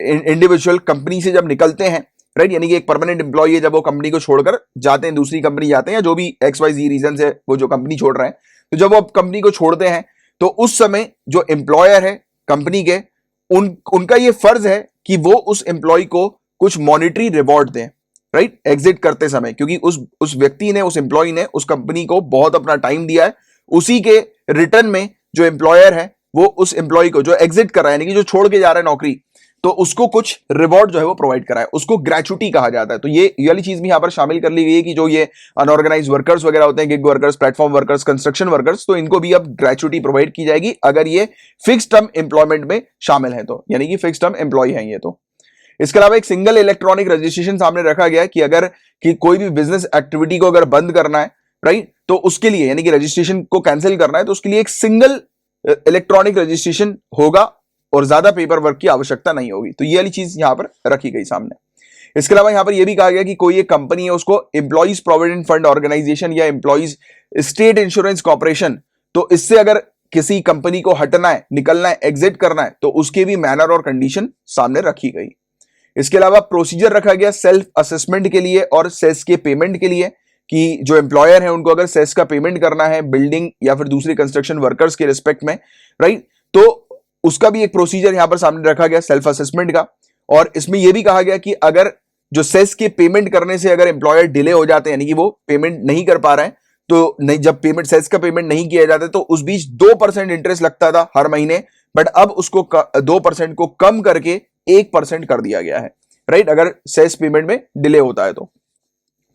S1: इंडिविजुअल कंपनी से जब निकलते हैं, राइट, यानी कि एक परमानेंट एम्प्लॉय है, जब वो कंपनी को छोड़कर जाते हैं, दूसरी कंपनी जाते हैं, या जो भी XYZ रीजन से वो जो कंपनी छोड़ रहे हैं, तो जब वो कंपनी को छोड़ते हैं तो उस समय जो एम्प्लॉयर है कंपनी के, उनका ये फर्ज है कि वो उस एम्प्लॉय को कुछ मॉनिटरी रिवॉर्ड दें, राइट, एग्जिट करते समय, क्योंकि उस व्यक्ति ने, उस एम्प्लॉय ने उस कंपनी को बहुत अपना टाइम दिया है। उसी के रिटर्न में जो एम्प्लॉयर है वो उस एम्प्लॉय को जो एग्जिट कर रहा है, यानी कि जो छोड़ के जा रहा है नौकरी, तो उसको कुछ रिवॉर्ड जो है वो प्रोवाइड कराए, उसको ग्रेचुटी कहा जाता है। तो ये वाली चीज भी यहां पर शामिल कर ली गई है कि जो ये अनऑर्गेनाइज्ड वर्कर्स वगैरह होते हैं, gig workers, platform workers, construction workers, तो इनको भी अब ग्रेचुटी प्रोवाइड की जाएगी अगर ये फिक्स टर्म एम्प्लॉयमेंट में शामिल है, तो यानी कि फिक्स टर्म एम्प्लॉय है ये। तो इसके अलावा एक सिंगल इलेक्ट्रॉनिक रजिस्ट्रेशन सामने रखा गया है कि अगर कि कोई भी बिजनेस एक्टिविटी को अगर बंद करना है, राइट, तो उसके लिए, यानी कि रजिस्ट्रेशन को कैंसिल करना है, तो उसके लिए एक सिंगल इलेक्ट्रॉनिक रजिस्ट्रेशन होगा और ज्यादा पेपर वर्क की आवश्यकता नहीं होगी। तो ये वाली चीज यहां पर रखी गई सामने। इसके अलावा यहां पर यह भी कहा गया कि कोई एक कंपनी है, उसको एम्प्लॉइज प्रोविडेंट फंड ऑर्गेनाइजेशन या एम्प्लॉइज स्टेट इंश्योरेंस कॉर्पोरेशन, तो इससे अगर किसी कंपनी को हटना है, निकलना है, एग्जिट करना है, तो उसके भी मैनर और कंडीशन सामने रखी गई। इसके अलावा प्रोसीजर रखा गया सेल्फ असेसमेंट के लिए और सेस के पेमेंट के लिए, कि जो एम्प्लॉयर है उनको अगर सेस का पेमेंट करना है बिल्डिंग या फिर दूसरे कंस्ट्रक्शन वर्कर्स के रिस्पेक्ट में, राइट, तो उसका भी एक प्रोसीजर यहां पर सामने रखा गया सेल्फ असेसमेंट का। और इसमें यह भी कहा गया कि अगर जो सेस के पेमेंट करने से अगर एम्प्लॉयर डिले हो जाते हैं, यानी कि वो पेमेंट नहीं कर पा रहे हैं, तो नहीं, जब पेमेंट सेस का पेमेंट नहीं किया जाता तो उस बीच 2% इंटरेस्ट लगता था हर महीने, बट अब उसको 2% को कम करके 1% कर दिया गया है, राइट, अगर सेस पेमेंट में डिले होता है तो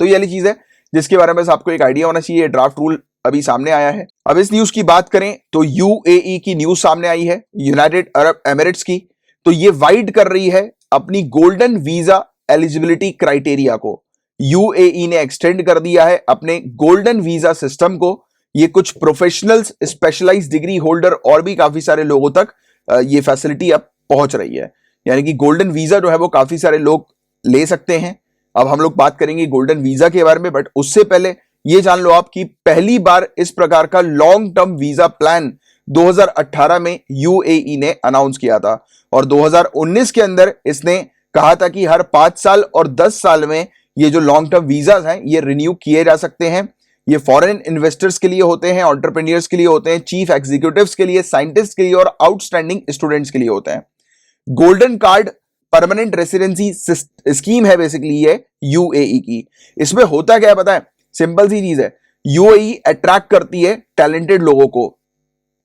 S1: ये वाली चीज है जिसके बारे में आपको एक आइडिया होना चाहिए। ड्राफ्ट रूल अभी सामने आया है। अब इस न्यूज की बात करें तो यूएई की न्यूज सामने आई है, यूनाइटेड अरब एमिरेट्स की। तो ये वाइड कर रही है अपनी गोल्डन वीजा एलिजिबिलिटी क्राइटेरिया को। यूएई ने एक्सटेंड कर दिया है अपने गोल्डन वीजा सिस्टम को। ये कुछ प्रोफेशनल्स, स्पेशलाइज्ड डिग्री होल्डर और भी काफी सारे लोगों तक ये फैसिलिटी अब पहुंच रही है, यानी कि गोल्डन वीजा जो है वो काफी सारे लोग ले सकते हैं। अब हम लोग बात करेंगे गोल्डन वीजा के बारे में, बट उससे पहले ये जान लो आप कि पहली बार इस प्रकार का लॉन्ग टर्म वीजा प्लान 2018 में यूएई ने अनाउंस किया था, और 2019 के अंदर इसने कहा था कि हर 5 साल और 10 साल में ये जो लॉन्ग टर्म वीजाज हैं ये रिन्यू किए जा सकते हैं। ये फॉरेन इन्वेस्टर्स के लिए होते हैं, एंटरप्रेन्योर्स के लिए होते हैं, चीफ एग्जीक्यूटिव्स के लिए, साइंटिस्ट के लिए और आउटस्टैंडिंग स्टूडेंट्स के लिए होते हैं। Golden card permanent residency scheme है बेसिकली ये यूएई की। इसमें होता क्या है पता है, सिंपल सी चीज है, यूएई अट्रैक्ट करती है टैलेंटेड लोगों को,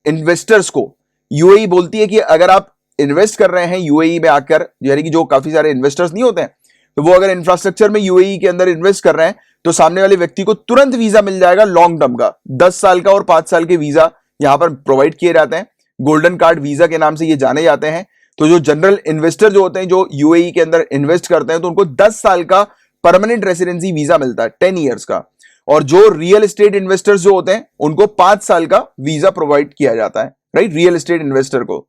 S1: इन्वेस्टर्स को। यूएई बोलती है कि अगर आप इन्वेस्ट कर रहे हैं यूएई में आकर, यानी कि जो काफी सारे इन्वेस्टर्स नहीं होते हैं, तो वो अगर इंफ्रास्ट्रक्चर में यूएई के अंदर इन्वेस्ट कर रहे हैं तो सामने वाले व्यक्ति को तुरंत वीजा मिल जाएगा लॉन्ग टर्म का। 10 साल का और 5 साल के वीजा यहां पर प्रोवाइड किए जाते हैं, गोल्डन कार्ड वीजा के नाम से ये जाने जाते हैं। तो जो जनरल इन्वेस्टर जो होते हैं, जो यूएई के अंदर इन्वेस्ट करते हैं, तो उनको 10 साल का परमानेंट रेसिडेंसी वीजा मिलता है, 10 ईयर्स का। और जो रियल एस्टेट इन्वेस्टर्स जो होते हैं उनको 5 साल का वीजा प्रोवाइड किया जाता है, राइट, रियल एस्टेट इन्वेस्टर को।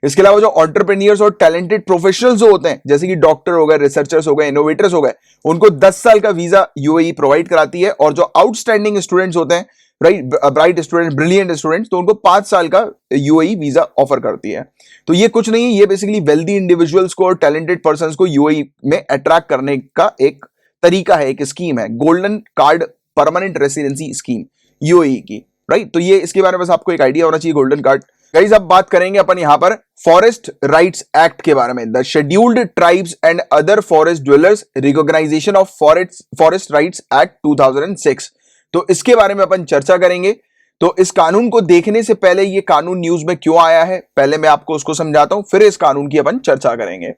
S1: इसके अलावा जो एंटरप्रेन्योर्स और टैलेंटेड प्रोफेशनल्स जो होते हैं, जैसे कि डॉक्टर हो गए, रिसर्चर्स हो गए, इनोवेटर्स हो गए, उनको 10 साल का वीजा यूएई प्रोवाइड कराती है। और जो आउटस्टैंडिंग स्टूडेंट्स होते हैं, right, bright student, brilliant students, तो उनको 5 साल का यूएई वीजा ऑफर करती है। तो ये कुछ नहीं है, ये बेसिकली वेल्दी इंडिविजुअल्स को और टैलेंटेड पर्संस को यूएई में अट्रैक्ट करने का एक तरीका है, एक स्कीम है, golden card permanent residency scheme. UAE की, राइट। तो ये इसके बारे में बस आपको एक आइडिया होना चाहिए, गोल्डन कार्ड। गाइस अब बात करेंगे अपन यहां पर फॉरेस्ट राइट्स एक्ट के बारे में, the scheduled tribes and other forest dwellers recognition of forest rights act 2006। तो इसके बारे में अपन चर्चा करेंगे। तो इस कानून को देखने से पहले ये कानून न्यूज में क्यों आया है, पहले मैं आपको उसको समझाता हूं, फिर इस कानून की अपन चर्चा करेंगे।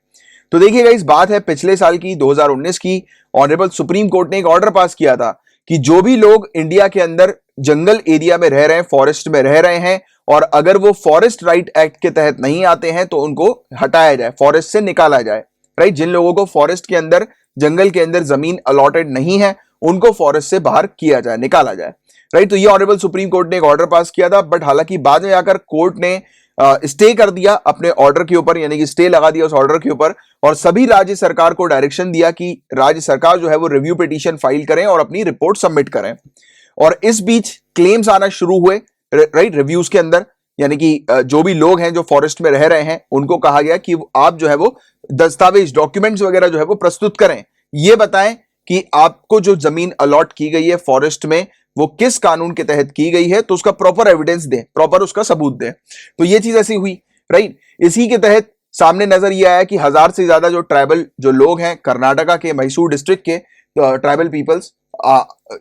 S1: तो देखिएगा, इस बात है पिछले साल की 2019 की। ऑनरेबल सुप्रीम कोर्ट ने एक ऑर्डर पास किया था कि जो भी लोग इंडिया के अंदर जंगल एरिया में रह रहे हैं, फॉरेस्ट में रह रहे हैं, और अगर वो फॉरेस्ट राइट एक्ट के तहत नहीं आते हैं तो उनको हटाया जाए, फॉरेस्ट से निकाला जाए, राइट। जिन लोगों को फॉरेस्ट के अंदर, जंगल के अंदर जमीन अलॉटेड नहीं है, उनको फॉरेस्ट से बाहर किया जाए, निकाला जाए, राइट। तो ये ऑनरेबल सुप्रीम कोर्ट ने एक ऑर्डर पास किया था, बट हालांकि बाद में आकर कोर्ट ने स्टे कर दिया अपने ऑर्डर के ऊपर, यानी कि स्टे लगा दिया उस ऑर्डर के ऊपर, और सभी राज्य सरकार को डायरेक्शन दिया कि राज्य सरकार जो है वो रिव्यू पिटीशन फाइल करें और अपनी रिपोर्ट सबमिट करें। और इस बीच क्लेम्स आना शुरू हुए, राइट, रिव्यूज के अंदर, यानी कि जो भी लोग हैं जो फॉरेस्ट में रह रहे हैं उनको कहा गया कि आप जो है वो दस्तावेज, डॉक्यूमेंट्स वगैरह जो है वो प्रस्तुत करें, ये बताएं कि आपको जो जमीन अलॉट की गई है फॉरेस्ट में वो किस कानून के तहत की गई है, तो उसका प्रॉपर एविडेंस दें, प्रॉपर उसका सबूत दें। तो ये चीज ऐसी हुई, राइट। इसी के तहत सामने नजर ये आया कि 1000 से ज्यादा जो ट्राइबल जो लोग हैं कर्नाटका के मैसूर डिस्ट्रिक्ट के ट्राइबल पीपल्स,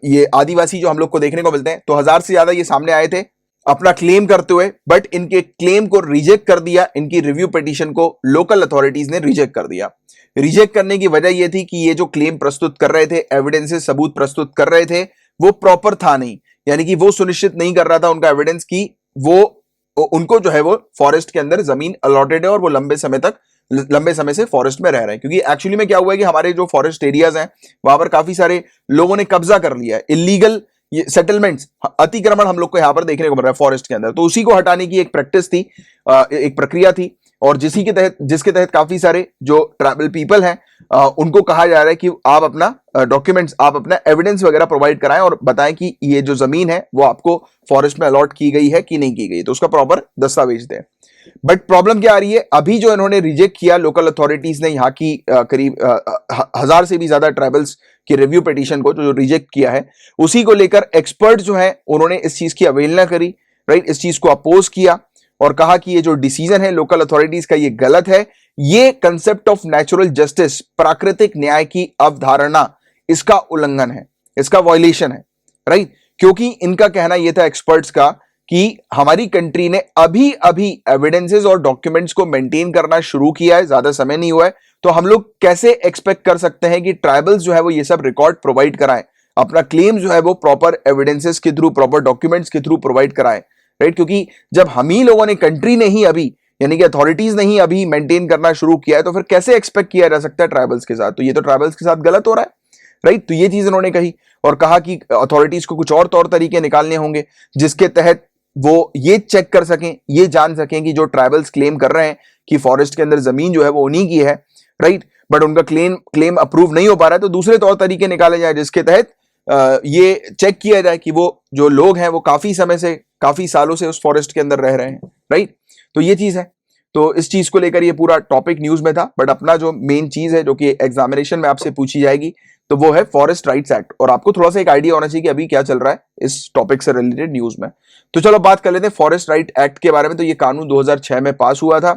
S1: ये आदिवासी जो हम लोग को देखने को मिलते हैं, तो 1000 से ज्यादा ये सामने आए थे अपना क्लेम करते हुए, बट इनके क्लेम को रिजेक्ट कर दिया, इनकी रिव्यू पिटीशन को लोकल अथॉरिटीज ने रिजेक्ट कर दिया। रिजेक्ट करने की वजह यह थी कि ये जो क्लेम प्रस्तुत कर रहे थे, एविडेंसेस, सबूत प्रस्तुत कर रहे थे, वो प्रॉपर था नहीं, यानी कि वो सुनिश्चित नहीं कर रहा था उनका एविडेंस की वो उनको जो है वो फॉरेस्ट के अंदर जमीन अलॉटेड है और वो लंबे समय से फॉरेस्ट में रह रहे हैं। क्योंकि एक्चुअली में क्या हुआ है कि हमारे जो फॉरेस्ट एरियाज हैं वहां पर काफी सारे लोगों ने कब्जा कर लिया है, इलीगल सेटलमेंट्स, अतिक्रमण हम लोग को यहां पर देखने को मिल रहा है फॉरेस्ट के अंदर। तो उसी को हटाने की एक प्रैक्टिस थी, एक प्रक्रिया थी, और जिसके तहत काफी सारे जो ट्राइबल पीपल हैं उनको कहा जा रहा है कि आप अपना डॉक्यूमेंट्स, आप अपना एविडेंस वगैरह प्रोवाइड कराएं और बताएं कि ये जो जमीन है वो आपको फॉरेस्ट में अलॉट की गई है कि नहीं की गई, तो उसका प्रॉपर दस्तावेज दें। बट प्रॉब्लम क्या आ रही है, अभी जो इन्होंने रिजेक्ट किया लोकल अथॉरिटीज ने, यहाँ की करीब 1000 से भी ज्यादा ट्राइबल्स की रिव्यू पिटीशन को जो रिजेक्ट किया है, उसी को लेकर एक्सपर्ट जो है उन्होंने इस चीज की अवहेलना करी, राइट, इस चीज को अपोज किया और कहा कि ये जो डिसीजन है लोकल अथॉरिटीज का ये गलत है, ये कंसेप्ट ऑफ नेचुरल जस्टिस, प्राकृतिक न्याय की अवधारणा, इसका उल्लंघन है, इसका वायलेशन है, राइट। क्योंकि इनका कहना यह था एक्सपर्ट्स का कि हमारी कंट्री ने अभी अभी एविडेंसेस और डॉक्यूमेंट्स को मेंटेन करना शुरू किया है, ज्यादा समय नहीं हुआ है, तो हम लोग कैसे एक्सपेक्ट कर सकते हैं कि ट्राइबल्स जो है वो ये सब रिकॉर्ड प्रोवाइड कराएं, अपना क्लेम जो है वो प्रॉपर एविडेंसेस के थ्रू, प्रॉपर डॉक्यूमेंट्स के थ्रू प्रोवाइड कराएं, राइट। क्योंकि जब हम ही लोगों ने, कंट्री ने ही अभी, यानी कि अथॉरिटीज ने ही अभी मेंटेन करना शुरू किया है, तो फिर कैसे एक्सपेक्ट किया जा सकता है ट्राइबल्स के साथ, तो ये तो ट्राइबल्स के साथ गलत हो रहा है, राइट। तो ये चीज उन्होंने कही और कहा कि अथॉरिटीज को कुछ और तौर तरीके निकालने होंगे जिसके तहत वो ये चेक कर सकें, ये जान सकें कि जो ट्राइबल्स क्लेम कर रहे हैं कि फॉरेस्ट के अंदर जमीन जो है वो उन्हीं की है, राइट, बट उनका क्लेम अप्रूव नहीं हो पा रहा है, तो दूसरे तौर तरीके निकाले जाए जिसके तहत ये चेक किया जाए कि वो जो लोग हैं वो काफी समय से, काफी सालों से उस फॉरेस्ट के अंदर रह रहे हैं, राइट। तो ये चीज है, तो इस चीज को लेकर ये पूरा टॉपिक न्यूज में था, बट अपना जो मेन चीज है जो कि एग्जामिनेशन में आपसे पूछी जाएगी तो वो है फॉरेस्ट राइट्स एक्ट, और आपको थोड़ा सा एक आइडिया होना चाहिए कि अभी क्या चल रहा है इस टॉपिक से रिलेटेड न्यूज में। तो चलो बात कर लेते हैं फॉरेस्ट राइट एक्ट के बारे में। तो ये कानून 2006 में पास हुआ था।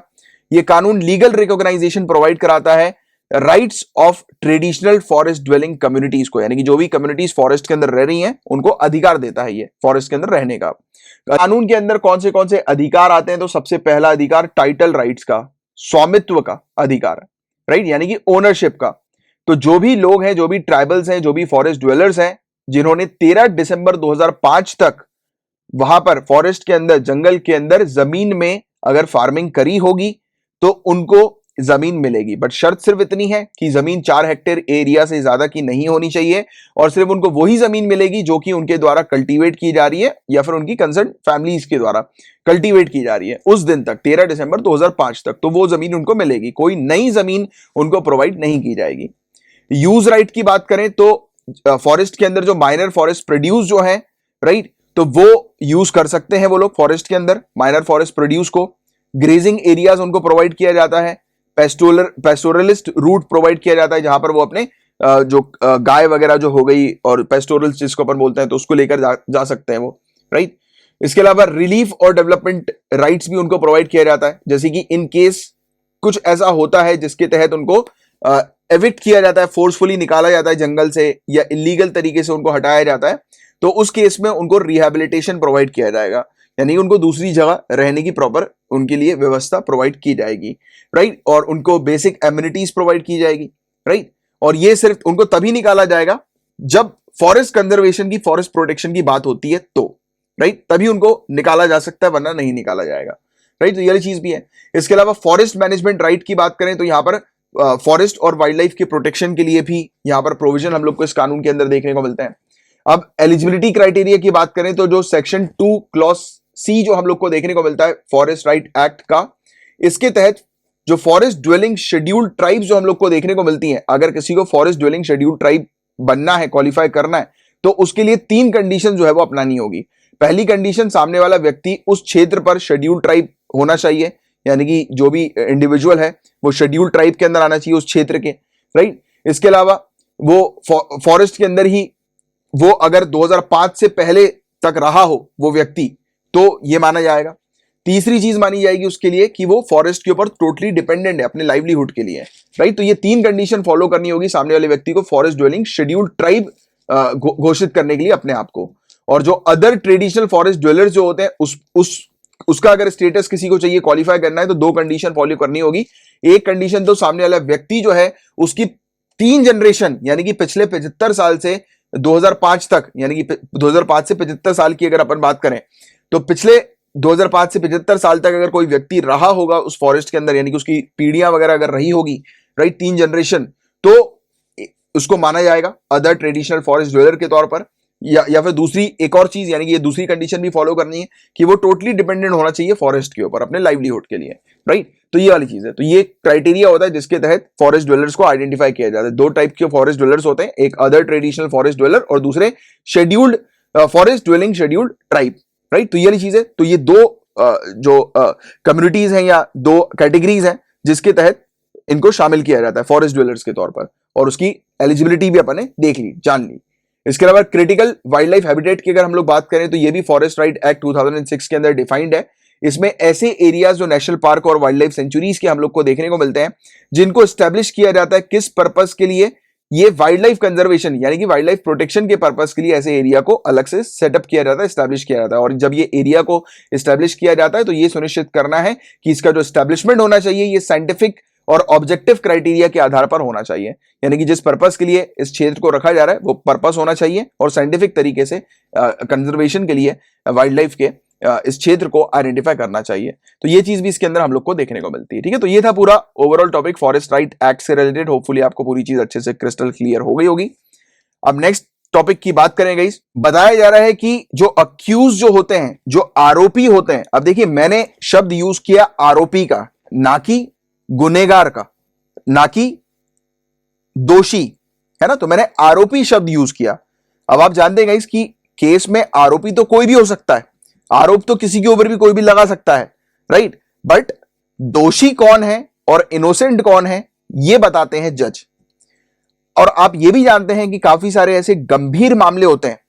S1: ये कानून लीगल रिकॉग्नाइजेशन प्रोवाइड कराता है rights of traditional forest dwelling communities को, यानी कि जो भी कम्युनिटीज फॉरेस्ट के अंदर रह रही हैं उनको अधिकार देता है ये फॉरेस्ट के अंदर रहने का। कानून के अंदर कौन से अधिकार आते हैं, तो सबसे पहला अधिकार टाइटल राइट्स का, स्वामित्व का अधिकार, राइट, यानी कि ओनरशिप का। तो जो भी लोग हैं, जो भी ट्राइबल्स हैं, जो भी फॉरेस्ट ड्वेलर्स हैं, जिन्होंने 13 दिसंबर 2005 तक वहां पर फॉरेस्ट के अंदर, जंगल के अंदर जमीन में अगर फार्मिंग करी होगी तो उनको जमीन मिलेगी, बट शर्त सिर्फ इतनी है कि जमीन 4 हेक्टेयर एरिया से ज्यादा की नहीं होनी चाहिए, और सिर्फ उनको वही जमीन मिलेगी जो कि उनके द्वारा कल्टीवेट की जा रही है या फिर उनकी कंसर्न फैमिलीज के द्वारा कल्टीवेट की जा रही है उस दिन तक, 13 दिसंबर 2005 तक, तो वो जमीन उनको मिलेगी, कोई नई जमीन उनको प्रोवाइड नहीं की जाएगी। यूज राइट की बात करें तो फॉरेस्ट के अंदर जो माइनर फॉरेस्ट प्रोड्यूस जो है, राइट, तो वो यूज कर सकते हैं वो लोग फॉरेस्ट के अंदर माइनर फॉरेस्ट प्रोड्यूस को। ग्रेजिंग एरियाज उनको प्रोवाइड किया जाता है, पेस्टोरलिस्ट रूट प्रोवाइड किया जाता है जहां पर वो अपने जो गाय वगैरह जो हो गई और पेस्टोरल जिसको अपन बोलते हैं, तो उसको लेकर जा सकते हैं वो, राइट। इसके अलावा रिलीफ और डेवलपमेंट राइट्स भी उनको प्रोवाइड किया जाता है, जैसे कि इन केस कुछ ऐसा होता है जिसके तहत उनको एविक्ट किया जाता है, फोर्सफुली निकाला जाता है जंगल से या इलीगल तरीके से उनको हटाया जाता है, तो उस केस में उनको रिहैबिलिटेशन प्रोवाइड किया जाएगा, यानी उनको दूसरी जगह रहने की प्रॉपर उनके लिए व्यवस्था प्रोवाइड की जाएगी, राइट। और उनको बेसिक एमिनिटीज प्रोवाइड की जाएगी, राइट। और ये सिर्फ उनको तभी निकाला जाएगा जब फॉरेस्ट कंजर्वेशन की, फॉरेस्ट प्रोटेक्शन की बात होती है, तो राइट तभी उनको निकाला जा सकता है, वरना नहीं निकाला जाएगा, राइट। तो ये चीज भी है। इसके अलावा फॉरेस्ट मैनेजमेंट राइट की बात करें तो यहां पर फॉरेस्ट और वाइल्ड लाइफ के प्रोटेक्शन के लिए भी यहां पर प्रोविजन हम लोग को इस कानून के अंदर देखने को मिलते हैं। अब एलिजिबिलिटी क्राइटेरिया की बात करें तो जो सेक्शन 2 क्लॉज सी जो हम लोग को देखने को मिलता है फॉरेस्ट राइट एक्ट का, इसके तहत जो फॉरेस्ट ड्वेलिंग शेड्यूल्ड ट्राइब जो हम लोग को देखने को मिलती है, अगर किसी को फॉरेस्ट ड्वेलिंग शेड्यूल्ड ट्राइब बनना है, क्वालिफाई करना है, तो उसके लिए 3 कंडीशन जो है वो अपनानी होगी। पहली कंडीशन, सामने वाला व्यक्ति उस क्षेत्र पर शेड्यूल्ड ट्राइब होना चाहिए, यानी कि जो भी इंडिविजुअल है वो शेड्यूल्ड ट्राइब के अंदर आना चाहिए उस क्षेत्र के, राइट। इसके अलावा वो फॉरेस्ट के अंदर ही वो अगर 2005 से पहले तक रहा हो वो व्यक्ति, तो ये माना जाएगा। तीसरी चीज मानी जाएगी उसके लिए कि वो फॉरेस्ट के ऊपर टोटली डिपेंडेंट है अपने लाइवलीहुड के लिए, राइट। तो ये 3 कंडीशन फॉलो करनी होगी सामने वाले व्यक्ति को फॉरेस्ट ड्वेलिंग शेड्यूल्ड ट्राइब घोषित करने के लिए अपने आप को। और जो अदर ट्रेडिशनल फॉरेस्ट ड्वेलर्स जो होते हैं उसका अगर स्टेटस किसी को चाहिए क्वालिफाई करना है तो 2 कंडीशन फॉलो करनी होगी। एक कंडीशन तो सामने वाला व्यक्ति जो है उसकी 3 जनरेशन, यानी कि पिछले 75 साल से 2005 तक, यानी कि 2005 से 75 साल की अगर अपन बात करें तो पिछले 2005 से 75 साल तक अगर कोई व्यक्ति रहा होगा उस फॉरेस्ट के अंदर, यानी कि उसकी पीढ़ियां वगैरह अगर रही होगी, राइट, 3 जनरेशन, तो उसको माना जाएगा अदर ट्रेडिशनल फॉरेस्ट ड्वेलर के तौर पर। या फिर दूसरी एक और चीज, यानी कि ये दूसरी कंडीशन भी फॉलो करनी है कि वो टोटली डिपेंडेंट होना चाहिए फॉरेस्ट के ऊपर अपने लाइवलीहुड के लिए, राइट। तो ये वाली चीज है। तो ये क्राइटेरिया होता है जिसके तहत फॉरेस्ट ड्वेलर्स को आइडेंटिफाई किया जाता है। 2 टाइप के फॉरेस्ट ड्वेलर्स होते हैं, एक अदर ट्रेडिशनल फॉरेस्ट ड्वेलर और दूसरे scheduled forest dwelling scheduled tribe, right. तो ये वाली चीज है। तो ये 2 जो कम्युनिटीज हैं या 2 कैटेगरीज हैं जिसके तहत इनको शामिल किया जाता है फॉरेस्ट ड्वेलर्स के तौर पर, और उसकी एलिजिबिलिटी भी अपन ने देख ली, जान ली। इसके अलावा क्रिटिकल वाइल्ड लाइफ हैबिटेट की अगर हम लोग बात करें तो ये भी फॉरेस्ट राइट एक्ट 2006 के अंदर डिफाइंड है। इसमें ऐसे एरियाज जो नेशनल पार्क और वाइल्ड लाइफ सेंचुरीज के हम लोग को देखने को मिलते हैं जिनको एस्टेब्लिश किया जाता है किस पर्पस के लिए, ये वाइल्ड लाइफ कंजर्वेशन यानी कि वाइल्ड लाइफ प्रोटेक्शन के पर्पस के लिए ऐसे एरिया को अलग से सेटअप किया जाता है, एस्टैब्लिश किया जाता है। और जब ये एरिया को एस्टैब्लिश किया जाता है तो ये सुनिश्चित करना है कि इसका जो एस्टैब्लिशमेंट होना चाहिए ये साइंटिफिक और ऑब्जेक्टिव क्राइटेरिया के आधार पर होना चाहिए, यानी कि जिस पर्पस के लिए इस क्षेत्र को रखा जा रहा है वो पर्पस होना चाहिए और साइंटिफिक तरीके से कंजर्वेशन के लिए वाइल्ड लाइफ के इस क्षेत्र को आइडेंटिफाई करना चाहिए। तो ये चीज भी इसके अंदर हम लोग को देखने को मिलती है, ठीक है। तो ये था पूरा overall topic forest right act से रिलेटेड। होपफुली आपको पूरी चीज अच्छे से क्रिस्टल क्लियर हो गई होगी। अब नेक्स्ट टॉपिक की बात करें गाइस, बताया जा रहा है कि जो अक्यूज जो होते हैं, जो आरोपी होते हैं, अब देखिए मैंने शब्द यूज किया आरोपी का, ना कि गुनेगार का, ना कि दोषी, है ना। तो मैंने आरोपी शब्द यूज किया। अब आप जानते हैं गाइस कि केस में आरोपी तो कोई भी हो सकता है, आरोप तो किसी के ऊपर भी कोई भी लगा सकता है, राइट। बट दोषी कौन है और इनोसेंट कौन है ये बताते हैं जज। और आप ये भी जानते हैं कि काफी सारे ऐसे गंभीर मामले होते हैं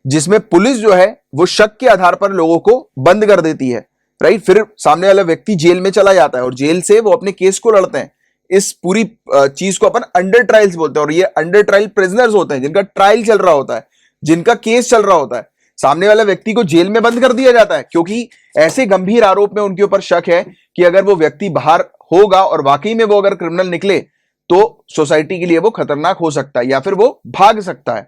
S1: जिसमें पुलिस जो है वो शक के आधार पर लोगों को बंद कर देती है, राइट। फिर सामने वाला व्यक्ति जेल में चला जाता है और जेल से वो अपने केस को लड़ते हैं। इस पूरी चीज को अपन अंडर ट्रायल्स बोलते हैं। और ये अंडर ट्रायल प्रिजनर्स होते हैं जिनका ट्रायल चल रहा होता है, जिनका केस चल रहा होता है। सामने वाले व्यक्ति को जेल में बंद कर दिया जाता है क्योंकि ऐसे गंभीर आरोप में उनके ऊपर शक है कि अगर वो व्यक्ति बाहर होगा और वाकई में वो अगर क्रिमिनल निकले तो सोसाइटी के लिए वो खतरनाक हो सकता है या फिर वो भाग सकता है,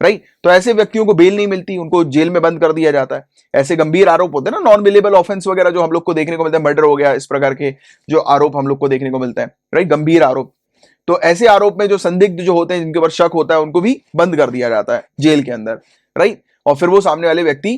S1: राइट। तो ऐसे व्यक्तियों को बेल नहीं मिलती, उनको जेल में बंद कर दिया जाता है। ऐसे गंभीर आरोप होते हैं ना, नॉन बेलेबल ऑफेंस वगैरह जो हम लोग को देखने को मिलता है, मर्डर हो गया, इस प्रकार के जो आरोप हम लोग को देखने को मिलता है, राइट, गंभीर आरोप। तो ऐसे आरोप में जो संदिग्ध जो होते हैं जिनके ऊपर शक होता है उनको भी बंद कर दिया जाता है जेल के अंदर, राइट। और फिर वो सामने वाले व्यक्ति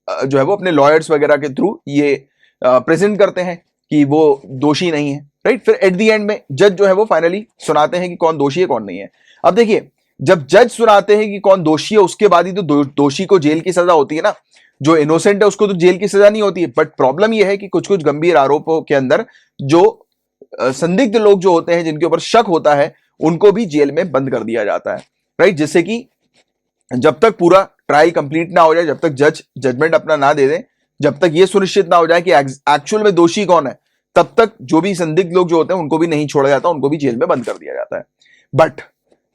S1: जो है वो अपने लॉयर्स वगैरह के थ्रू ये प्रेजेंट करते हैं कि वो दोषी नहीं है, राइट। फिर एट दी एंड में जज जो है वो फाइनली सुनाते हैं कि कौन दोषी है कौन नहीं है। अब देखिए जब जज सुनाते हैं कि कौन दोषी है उसके बाद ही तो दोषी को जेल की सजा होती है ना, जो इनोसेंट है उसको तो जेल की सजा नहीं होती है। बट प्रॉब्लम यह है कि कुछ कुछ गंभीर आरोपों के अंदर जो संदिग्ध लोग जो होते हैं जिनके ऊपर शक होता है उनको भी जेल में बंद कर दिया जाता है, राइट। जिससे कि जब तक पूरा ट्रायल कंप्लीट ना हो जाए, जब तक जज जजमेंट अपना ना दे दे, जब तक ये सुनिश्चित ना हो जाए कि एक्चुअल में दोषी कौन है, तब तक जो भी संदिग्ध लोग जो होते हैं उनको भी नहीं छोड़ा जाता, उनको भी जेल में बंद कर दिया जाता है। बट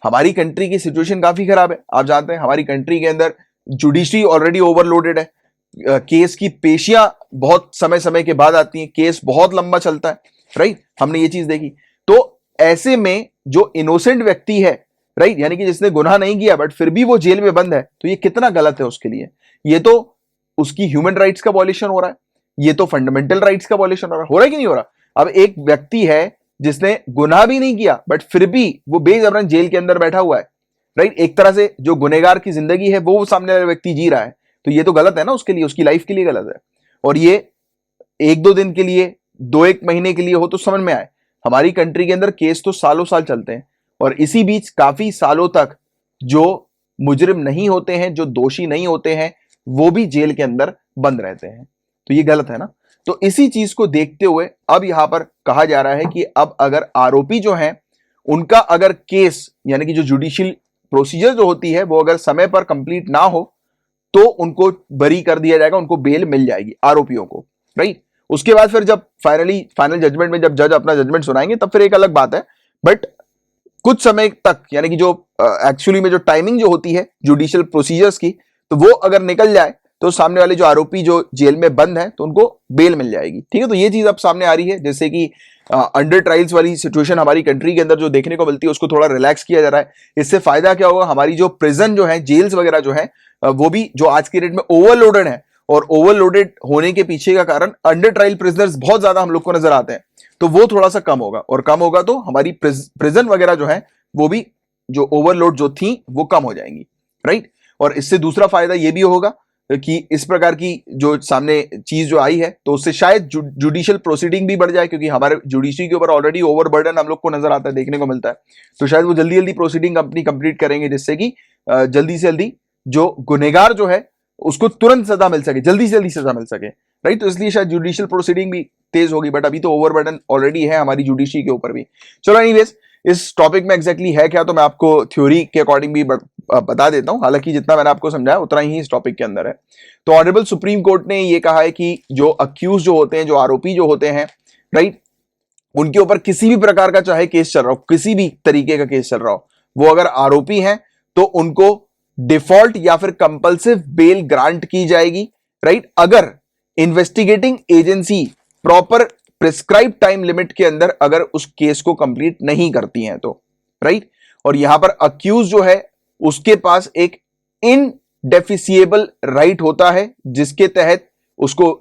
S1: हमारी कंट्री की सिचुएशन काफी खराब है। आप जानते हैं हमारी कंट्री के अंदर जुडिशरी ऑलरेडी ओवरलोडेड है। केस की पेशियां बहुत समय समय के बाद आती हैं, केस बहुत लंबा चलता है, राइट। हमने ये चीज देखी। तो ऐसे में जो इनोसेंट व्यक्ति है, राइट, यानी कि जिसने गुनाह नहीं किया बट फिर भी वो जेल में बंद है, तो ये कितना गलत है उसके लिए। ये तो उसकी ह्यूमन राइट्स का वॉल्यूशन हो रहा है, ये तो फंडामेंटल राइट्स का वॉल्यूशन हो रहा है कि नहीं हो रहा। अब एक व्यक्ति है जिसने गुनाह भी नहीं किया बट फिर भी वो बेजबरन जेल के अंदर बैठा हुआ है, राइट। एक तरह से जो गुनहगार की जिंदगी है वो सामने वाला व्यक्ति जी रहा है, तो ये तो गलत है ना उसके लिए, उसकी लाइफ के लिए गलत है। और ये एक दो दिन के लिए, दो एक महीने के लिए हो तो समझ में आए, हमारी कंट्री के अंदर केस तो सालों साल चलते हैं और इसी बीच काफी सालों तक जो मुजरिम नहीं होते हैं, जो दोषी नहीं होते हैं, वो भी जेल के अंदर बंद रहते हैं। तो ये गलत है ना। तो इसी चीज को देखते हुए अब यहां पर कहा जा रहा है कि अब अगर आरोपी जो हैं उनका अगर केस यानी कि जो जुडिशियल प्रोसीजर जो होती है वो अगर समय पर कंप्लीट ना हो तो उनको बरी कर दिया जाएगा, उनको बेल मिल जाएगी आरोपियों को, राइट। उसके बाद फिर जब फाइनल जजमेंट में जब जज अपना जजमेंट सुनाएंगे तब फिर एक अलग बात है। बट कुछ समय तक यानी कि जो एक्चुअली में जो टाइमिंग जो होती है जुडिशियल प्रोसीजर्स की, तो वो अगर निकल जाए तो सामने वाले जो आरोपी जो जेल में बंद है तो उनको बेल मिल जाएगी, ठीक है। तो ये चीज अब सामने आ रही है, जैसे कि अंडर ट्रायल्स वाली सिचुएशन हमारी कंट्री के अंदर जो देखने को मिलती है उसको थोड़ा रिलैक्स किया जा रहा है। इससे फायदा क्या होगा, हमारी जो प्रिजन जो है, जेल्स वगैरह जो है, वो भी जो आज के डेट में ओवरलोडेड है, और ओवरलोडेड होने के पीछे का कारण अंडर ट्रायल प्रिजनर्स बहुत ज्यादा हम लोग को नजर आते हैं, तो वो थोड़ा सा कम होगा, और कम होगा तो हमारी प्रिजन वगैरह जो है वो भी जो ओवरलोड जो थी वो कम हो जाएंगी, राइट। और इससे दूसरा फायदा ये भी होगा कि इस प्रकार की जो सामने चीज जो आई है तो उससे शायद जुडिशियल प्रोसीडिंग भी बढ़ जाए, क्योंकि हमारे जुडिशरी के ऊपर ऑलरेडी ओवरबर्डन हम लोग को नजर आता है, देखने को मिलता है। तो शायद वो जल्दी जल्दी प्रोसीडिंग अपनी कंप्लीट करेंगे, जिससे कि जल्दी से जल्दी जो गुनहगार जो है उसको तुरंत सजा मिल सके, जल्दी से जल्दी सजा मिल सके, राइट। तो इसलिए शायद जुडिशियल प्रोसीडिंग भी तेज होगी, बट अभी तो ओवरबर्डन ऑलरेडी है हमारी जुडिशरी के ऊपर भी। चलो एनीवेज, इस टॉपिक में एग्जैक्टली है क्या तो मैं आपको थ्योरी के अकॉर्डिंग भी बता देता हूं, हालांकि जितना मैंने आपको समझाया उतना ही इस टॉपिक के अंदर है। तो ऑनरेबल सुप्रीम कोर्ट ने ये कहा है कि जो अक्यूज जो होते हैं, जो आरोपी जो होते हैं, राइट, उनके ऊपर किसी भी प्रकार का चाहे केस चल रहा हो, किसी भी तरीके का केस चल रहा हो, वो अगर आरोपी हैं तो उनको डिफॉल्ट या फिर कंपल्सिव बेल ग्रांट की जाएगी, राइट, अगर investigating agency proper prescribe time limit के अंदर अगर उस केस को कंप्लीट नहीं करती हैं तो, राइट। और यहां पर अक्यूज जो है उसके पास एक इनडेफिसिएबल राइट होता है, जिसके तहत उसको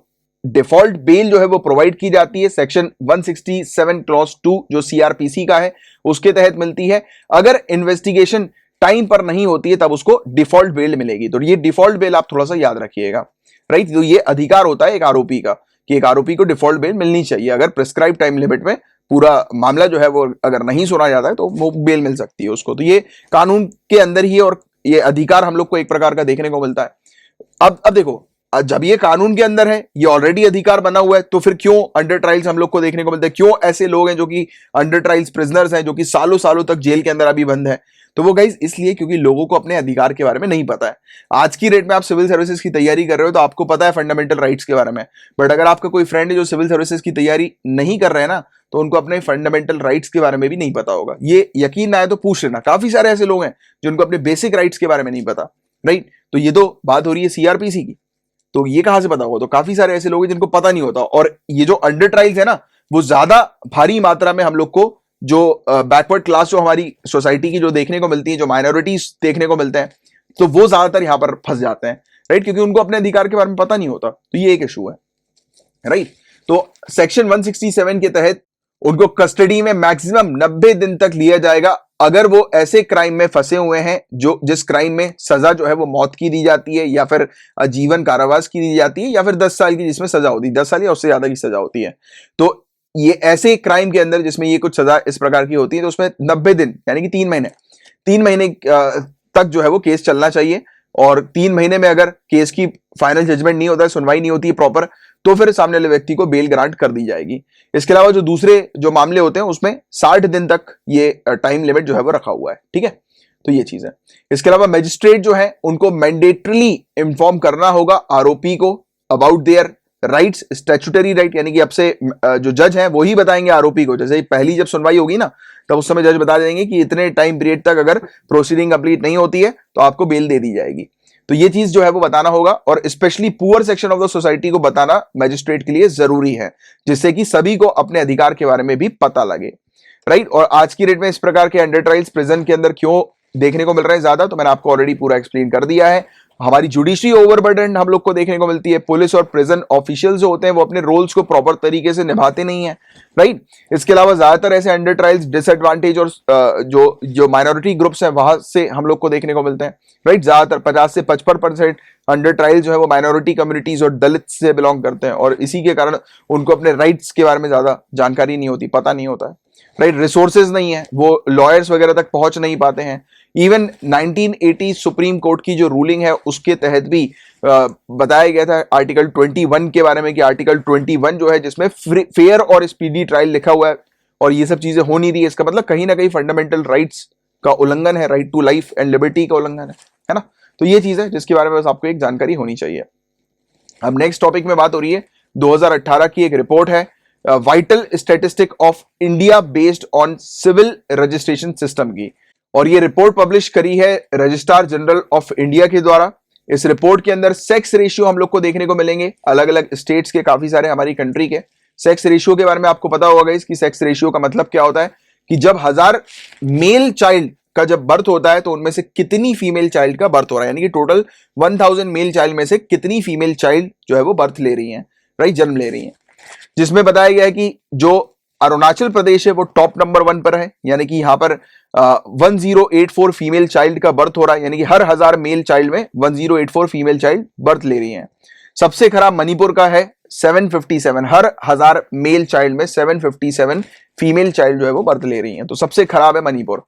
S1: डिफॉल्ट बेल जो है वो प्रोवाइड की जाती है। सेक्शन 167 क्लॉज 2 जो सीआरपीसी का है उसके तहत मिलती है। अगर इन्वेस्टिगेशन टाइम पर नहीं होती है तब उसको डिफॉल्ट बेल मिलेगी। तो ये डिफॉल्ट बेल आप थोड़ा सा याद रखिएगा, राइट। तो ये अधिकार होता है एक आरोपी का कि एक आरोपी को डिफॉल्ट बेल मिलनी चाहिए, अगर प्रिस्क्राइब टाइम लिमिट में पूरा मामला जो है वो अगर नहीं सुना जाता है तो वो बेल मिल सकती है उसको। तो ये कानून के अंदर ही है और ये अधिकार हम लोग को एक प्रकार का देखने को मिलता है। अब देखो, जब ये कानून के अंदर है, ये ऑलरेडी अधिकार बना हुआ है, तो फिर क्यों अंडर ट्रायल्स हम लोग को देखने को मिलते हैं, क्यों ऐसे लोग हैं जो कि अंडर ट्रायल्स प्रिजनर्स हैं, जो कि सालों सालों तक जेल के अंदर अभी बंद है। तो वो गाइस इसलिए क्योंकि लोगों को अपने अधिकार के बारे में नहीं पता है। आज की डेट में आप सिविल सर्विसेज की तैयारी कर रहे हो तो आपको पता है फंडामेंटल राइट्स के बारे में, बट अगर आपका कोई फ्रेंड है जो सिविल सर्विसेज की तैयारी नहीं कर रहे हैं ना, तो उनको अपने फंडामेंटल राइट्स के बारे में भी नहीं पता होगा। ये यकीन ना आए तो पूछ लेना, काफी सारे ऐसे लोग हैं जिनको अपने बेसिक राइट्स के बारे में नहीं पता, राइट। तो ये तो बात हो रही है सीआरपीसी की, तो ये कहां से पता होगा, तो काफी सारे ऐसे लोग हैं जिनको पता नहीं होता। और ये जो अंडर ट्रायल्स है ना, वो ज्यादा भारी मात्रा में हम लोग को जो बैकवर्ड क्लास जो हमारी सोसाइटी की जो देखने को मिलती है, जो माइनॉरिटीज देखने को मिलते हैं, तो वो ज्यादातर यहां पर फंस जाते हैं, राइट, क्योंकि उनको अपने अधिकार के बारे में पता नहीं होता। तो ये एक इशू है, राइट। तो सेक्शन 167 के तहत उनको कस्टडी में मैक्सिमम 90 दिन तक लिया जाएगा अगर वो ऐसे क्राइम में फंसे हुए हैं जो जिस क्राइम में सजा जो है वो मौत की दी जाती है, या फिर आजीवन कारावास की दी जाती है, या फिर 10 साल की जिसमें सजा होती है, 10 साल या उससे ज्यादा की सजा होती है। तो ये ऐसे क्राइम के अंदर जिसमें ये कुछ सजा इस प्रकार की होती है, तो उसमें 90 दिन यानी कि 3 महीने तक जो है वो केस चलना चाहिए। और 3 महीने में अगर केस की फाइनल जजमेंट नहीं होता है, सुनवाई नहीं होती है प्रॉपर, तो फिर सामने वाले व्यक्ति को बेल ग्रांट कर दी जाएगी। इसके अलावा जो दूसरे जो मामले होते हैं उसमें 60 दिन तक ये टाइम लिमिट जो है वो रखा हुआ है, ठीक है। तो ये चीज है। इसके अलावा मैजिस्ट्रेट जो है उनको मैंडेटरीली इन्फॉर्म करना होगा आरोपी को about their rights, statutory right, यानी कि अब से जो जज हैं वो ही बताएंगे आरोपी को। जैसे पहली जब सुनवाई होगी ना, तब उस समय जज बता देंगे कि इतने टाइम पीरियड तक अगर प्रोसीडिंग कंप्लीट नहीं होती है तो आपको बेल दे दी जाएगी। तो ये चीज जो है वो बताना होगा, और specially poor section of the society को बताना मैजिस्ट्रेट के लिए जरूरी है, जिससे कि सभी को अपने अधिकार के बारे में भी पता लगे, राइट। और आज की डेट में इस प्रकार के अंडर ट्रायल्स प्रिजन के अंदर क्यों देखने को मिल रहे हैं ज्यादा, तो मैंने आपको ऑलरेडी पूरा एक्सप्लेन कर दिया है। हमारी जुडिशरी ओवरबर्डन हम लोग को देखने को मिलती है, पुलिस और प्रिजन ऑफिशियल्स जो होते हैं वो अपने रोल्स को प्रॉपर तरीके से निभाते नहीं है, राइट। इसके अलावा ज्यादातर ऐसे अंडर ट्रायल्स डिसएडवांटेज और जो जो माइनॉरिटी ग्रुप्स हैं वहां से हम लोग को देखने को मिलते हैं, राइट। ज्यादातर 50 से 55% अंडर ट्रायल जो है वो माइनॉरिटी कम्युनिटीज और दलित से बिलोंग करते हैं, और इसी के कारण उनको अपने राइट्स के बारे में ज्यादा जानकारी नहीं होती, पता नहीं होता है, राइट। रिसोर्सेज नहीं है, वो लॉयर्स वगैरह तक पहुंच नहीं पाते हैं। इवन 1980 सुप्रीम कोर्ट की जो रूलिंग है उसके तहत भी बताया गया था आर्टिकल 21 के बारे में, कि आर्टिकल 21 जो है जिसमें फेयर और स्पीडी ट्रायल लिखा हुआ है, और ये सब चीजें हो नहीं रही है। इसका मतलब कहीं ना कहीं फंडामेंटल राइट्स का उल्लंघन है, right to life and liberty का उल्लंघन है ना। तो ये चीज है जिसके बारे में बस आपको एक जानकारी होनी चाहिए। अब नेक्स्ट टॉपिक में बात हो रही है 2018 की एक रिपोर्ट है, vital statistic of India based on civil registration system की, और ये रिपोर्ट पब्लिश करी है रजिस्ट्रार जनरल ऑफ इंडिया के द्वारा। इस रिपोर्ट के अंदर सेक्स रेशियो हम लोग को देखने को मिलेंगे, अलग अलग स्टेट्स के, काफी सारे हमारी कंट्री के। सेक्स रेशियो के बारे में आपको पता होगा इसकी, सेक्स रेशियो का मतलब क्या होता है कि जब 1000 मेल चाइल्ड का जब बर्थ होता है तो उनमें से कितनी फीमेल चाइल्ड का बर्थ हो रहा है, यानी कि टोटल 1000 मेल चाइल्ड में से कितनी फीमेल चाइल्ड जो है वो बर्थ ले रही हैं, राइट, जन्म ले रही हैं। जिसमें बताया गया है कि जो अरुणाचल प्रदेश है वो टॉप नंबर 1 पर है, यानी कि यहां पर 1084 फीमेल चाइल्ड का बर्थ हो रहा है, यानी कि हर 1000 मेल चाइल्ड में 1084 फीमेल चाइल्ड बर्थ ले रही हैं। सबसे खराब मणिपुर का है 757, हर 1000 मेल चाइल्ड में 757 फीमेल चाइल्ड जो है वो बर्थ ले रही हैं, तो सबसे खराब है मणिपुर।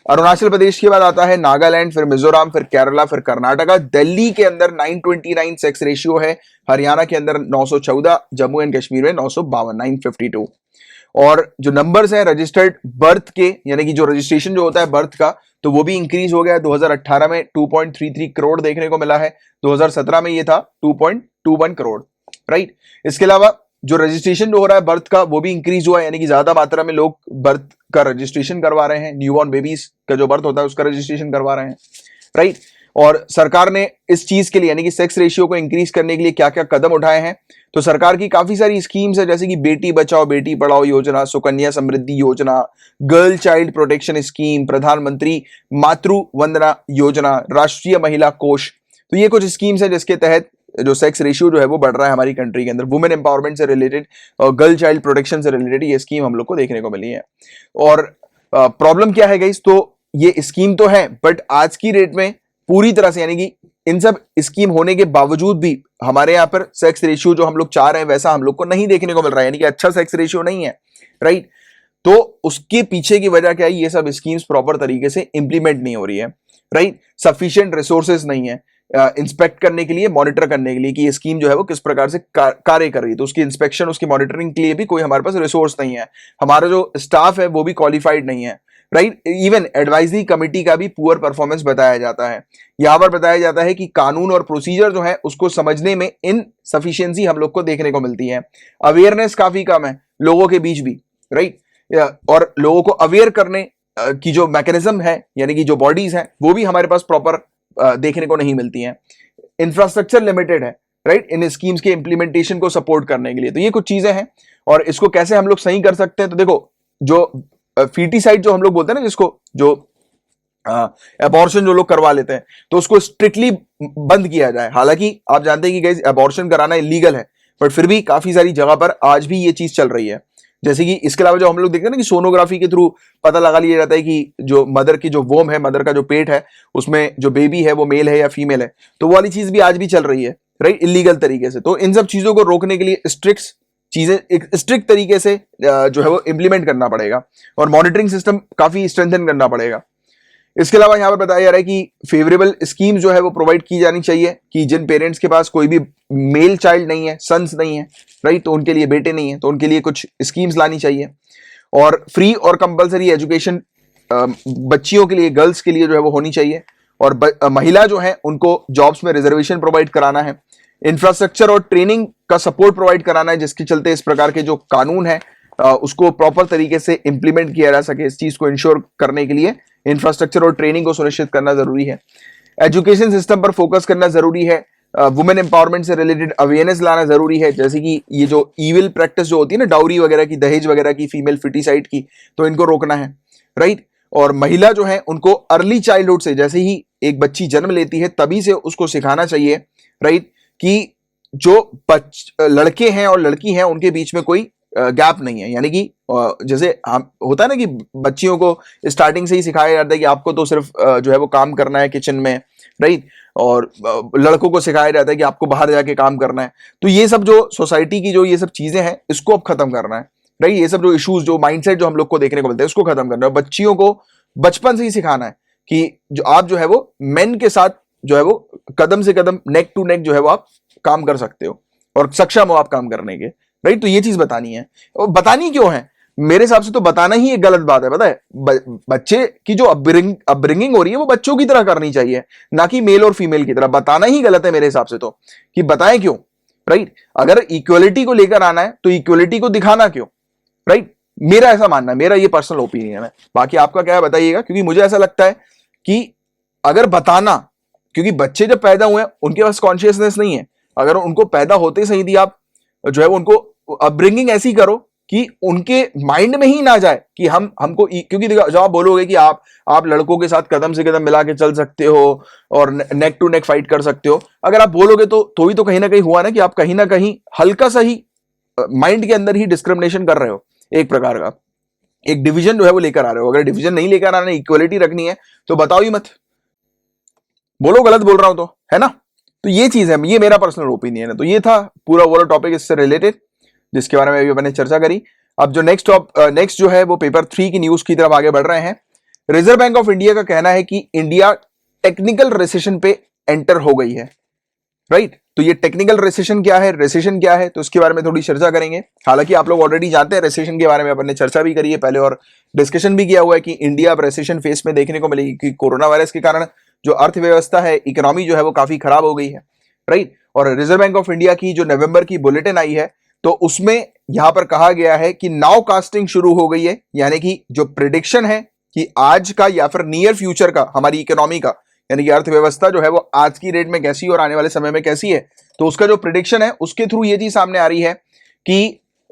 S1: अरुणाचल प्रदेश के बाद आता है नागालैंड, फिर मिजोरम, फिर केरला, फिर कर्नाटका। दिल्ली के अंदर 929 सेक्स रेशियो है, हरियाणा के अंदर 914, जम्मू एंड कश्मीर में 952, 952। और जो नंबर्स हैं रजिस्टर्ड बर्थ के, यानी कि जो रजिस्ट्रेशन जो होता है बर्थ का, तो वो भी इंक्रीज हो गया है। 2018 में 2.33 करोड़ देखने को मिला है, 2017 में ये था 2.21 करोड़, राइट। इसके अलावा जो रजिस्ट्रेशन जो हो रहा है बर्थ का वो भी इंक्रीज हुआ है, यानी कि ज्यादा मात्रा में लोग बर्थ का रजिस्ट्रेशन करवा रहे हैं, न्यूबॉर्न बेबीज का जो बर्थ होता है उसका रजिस्ट्रेशन करवा रहे हैं, राइट। और सरकार ने इस चीज के लिए, यानी कि सेक्स रेशियो को इंक्रीज करने के लिए क्या क्या कदम उठाए हैं, तो सरकार की काफी सारी स्कीम्स है, जैसे कि बेटी बचाओ बेटी पढ़ाओ योजना, सुकन्या समृद्धि योजना, गर्ल चाइल्ड प्रोटेक्शन स्कीम, प्रधानमंत्री मातृ वंदना योजना, राष्ट्रीय महिला कोष। तो ये कुछ स्कीम्स है जिसके तहत जो सेक्स रेशियो जो है वो बढ़ रहा है हमारी कंट्री के अंदर। वुमेन एम्पावरमेंट से रिलेटेड और गर्ल चाइल्ड प्रोटेक्शन से रिलेटेड ये स्कीम हम लोग को देखने को मिली है। और प्रॉब्लम क्या है गाइस, तो ये स्कीम तो है बट आज की डेट में पूरी तरह से, यानी कि इन सब स्कीम होने के बावजूद भी हमारे यहाँ पर सेक्स रेशियो जो हम लोग चाह रहे हैं वैसा हम लोग को नहीं देखने को मिल रहा है, यानी कि अच्छा सेक्स रेशियो नहीं है, राइट। तो उसके पीछे की वजह क्या है, ये सब स्कीम्स प्रॉपर तरीके से इंप्लीमेंट नहीं हो रही है, राइट। सफिशिएंट रिसोर्सेज नहीं है इंस्पेक्ट करने के लिए, मॉनिटर करने के लिए कि ये स्कीम जो है वो किस प्रकार से कार्य कर रही है, तो उसकी इंस्पेक्शन, उसकी मॉनिटरिंग के लिए भी कोई हमारे पास रिसोर्स नहीं है। हमारा जो स्टाफ है वो भी क्वालिफाइड नहीं है, राइट। इवन एडवाइजरी कमेटी का भी पुअर परफॉर्मेंस बताया जाता है। यहां पर बताया जाता है कि कानून और प्रोसीजर जो है उसको समझने में इनसफिशिएंसी हम लोग को देखने को मिलती है। अवेयरनेस काफी कम है लोगों के बीच भी, राइट। और लोगों को अवेयर करने की जो मैकेनिज्म है, यानी कि जो बॉडीज हैं वो भी हमारे पास प्रॉपर देखने को नहीं मिलती हैं। इंफ्रास्ट्रक्चर लिमिटेड है, राइट, इन स्कीम्स के इंप्लीमेंटेशन को सपोर्ट करने के लिए। तो ये कुछ चीजें हैं और इसको कैसे हम लोग सही कर सकते हैं। तो देखो, जो फीटिसाइड जो हम लोग बोलते हैं ना, जिसको जो एबॉर्शन जो लोग करवा लेते हैं, तो उसको स्ट्रिक्टली बंद किया जाए। हालांकि आप जानते हैं कि गाइस एबॉर्शन कराना इलीगल है, बट फिर भी काफी सारी जगह पर आज भी ये चीज चल रही है। जैसे कि इसके अलावा जो हम लोग देखते हैं ना कि सोनोग्राफी के थ्रू पता लगा लिया जाता है कि जो मदर की जो वोम है, मदर का जो पेट है, उसमें जो बेबी है वो मेल है या फीमेल है, तो वो वाली चीज भी आज भी चल रही है, राइट, इलीगल तरीके से। तो इन सब चीजों को रोकने के लिए स्ट्रिक्ट चीजें, एक स्ट्रिक्ट तरीके से जो है वो इंप्लीमेंट करना पड़ेगा और मॉनिटरिंग सिस्टम काफी स्ट्रेंथन करना पड़ेगा। इसके अलावा यहाँ पर बताया जा रहा है कि फेवरेबल स्कीम जो है वो प्रोवाइड की जानी चाहिए कि जिन पेरेंट्स के पास कोई भी मेल चाइल्ड नहीं है, सन्स नहीं है, राइट, तो उनके लिए बेटे नहीं है, तो उनके लिए कुछ स्कीम्स लानी चाहिए। और फ्री और कंपलसरी एजुकेशन बच्चियों के लिए, गर्ल्स के लिए जो है वो होनी चाहिए। और महिला जो है उनको जॉब्स में रिजर्वेशन प्रोवाइड कराना है। इंफ्रास्ट्रक्चर और ट्रेनिंग का सपोर्ट प्रोवाइड कराना है, जिसके चलते इस प्रकार के जो कानून है उसको प्रॉपर तरीके से इंप्लीमेंट किया जा सके। इस चीज को इंश्योर करने के लिए इंफ्रास्ट्रक्चर और ट्रेनिंग को सुनिश्चित करना जरूरी है। एजुकेशन सिस्टम पर फोकस करना जरूरी है। वुमेन एम्पावरमेंट से रिलेटेड अवेयरनेस लाना जरूरी है, जैसे कि ये जो इविल प्रैक्टिस जो होती है ना, डाउरी वगैरह की, दहेज वगैरह की, फीमेल फिटिसाइड की, तो इनको रोकना है, राइट। और महिला जो है उनको अर्ली चाइल्डहुड से, जैसे ही एक बच्ची जन्म लेती है तभी से उसको सिखाना चाहिए, राइट, कि जो लड़के हैं और लड़की हैं उनके बीच में कोई गैप नहीं है। यानी कि जैसे हम होता है ना कि बच्चियों को स्टार्टिंग से ही सिखाया जाता है कि आपको तो सिर्फ जो है वो काम करना है किचन में, राइट, और लड़कों को सिखाया जाता है कि आपको बाहर जाके काम करना है। तो ये सब जो सोसाइटी की जो ये सब चीजें हैं इसको अब खत्म करना है, राइट। ये सब जो इश्यूज, जो माइंडसेट जो हम लोग को देखने को मिलते हैं उसको खत्म करना है। बच्चियों को बचपन से ही सिखाना है कि जो आप जो है वो मेन के साथ जो है वो कदम से कदम, नेक टू नेक जो है वो आप काम कर सकते हो और सक्षम हो आप काम करने के, राइट। तो ये चीज बतानी है। और बतानी क्यों है? मेरे हिसाब से तो बताना ही एक गलत बात है, पता है। बच्चे की जो अपब्रिंगिंग हो रही है वो बच्चों की तरह करनी चाहिए, ना कि मेल और फीमेल की तरह। बताना ही गलत है मेरे हिसाब से तो, कि बताएं क्यों, राइट। अगर इक्वलिटी को लेकर आना है तो इक्वलिटी को दिखाना क्यों, राइट। मेरा ऐसा मानना है, मेरा ये पर्सनल ओपिनियन है। बाकी आपका क्या है बताइएगा, क्योंकि मुझे ऐसा लगता है कि अगर बताना, क्योंकि बच्चे जब पैदा हुए उनके पास कॉन्शियसनेस नहीं है, अगर उनको पैदा होते सही दी आप जो है वो उनको अपब्रिंगिंग ऐसी करो कि उनके माइंड में ही ना जाए कि हमको, क्योंकि जब आप बोलोगे कि आप लड़कों के साथ कदम से कदम मिला के चल सकते हो और नेक टू नेक फाइट कर सकते हो, अगर आप बोलोगे तो ही तो कहीं ना कहीं हुआ ना कि आप कहीं ना कहीं हल्का सा ही माइंड के अंदर ही डिस्क्रिमिनेशन कर रहे हो, एक प्रकार का एक डिवीजन जो है वो लेकर आ रहे हो। अगर डिवीजन नहीं लेकर आना, इक्वलिटी रखनी है तो बताओ ही मत, बोलो गलत बोल रहा हूं तो, है ना। तो ये चीज है, ये मेरा पर्सनल ओपिनियन है। तो ये था पूरा वो टॉपिक इससे रिलेटेड, जिसके बारे में अभी मैंने चर्चा करी। अब जो नेक्स्ट जो है वो पेपर 3 की न्यूज की तरफ आगे बढ़ रहे हैं। रिजर्व बैंक ऑफ इंडिया का कहना है कि इंडिया टेक्निकल रिसेशन पे एंटर हो गई है, राइट। तो ये टेक्निकल रिसेशन क्या है, रिसेशन क्या है, तो इसके बारे में थोड़ी चर्चा करेंगे। हालांकि आप लोग ऑलरेडी जानते हैं रिसेशन के बारे में, अपन ने चर्चा भी करी है पहले और डिस्कशन भी किया हुआ है कि इंडिया अब रिसेशन फेस में देखने को मिलेगी कि कोरोना वायरस के कारण जो अर्थव्यवस्था है, इकोनॉमी जो है वो काफी खराब हो गई है, राइट। और रिजर्व बैंक ऑफ इंडिया की जो नवंबर की बुलेटिन आई है तो उसमें यहां पर कहा गया है कि नाउ कास्टिंग शुरू हो गई है, यानी कि जो प्रिडिक्शन है कि आज का या फिर नियर फ्यूचर का हमारी इकोनॉमी का, यानी कि अर्थव्यवस्था जो है वो आज की डेट में कैसी और आने वाले समय में कैसी है, तो उसका जो प्रिडिक्शन है उसके थ्रू ये चीज सामने आ रही है कि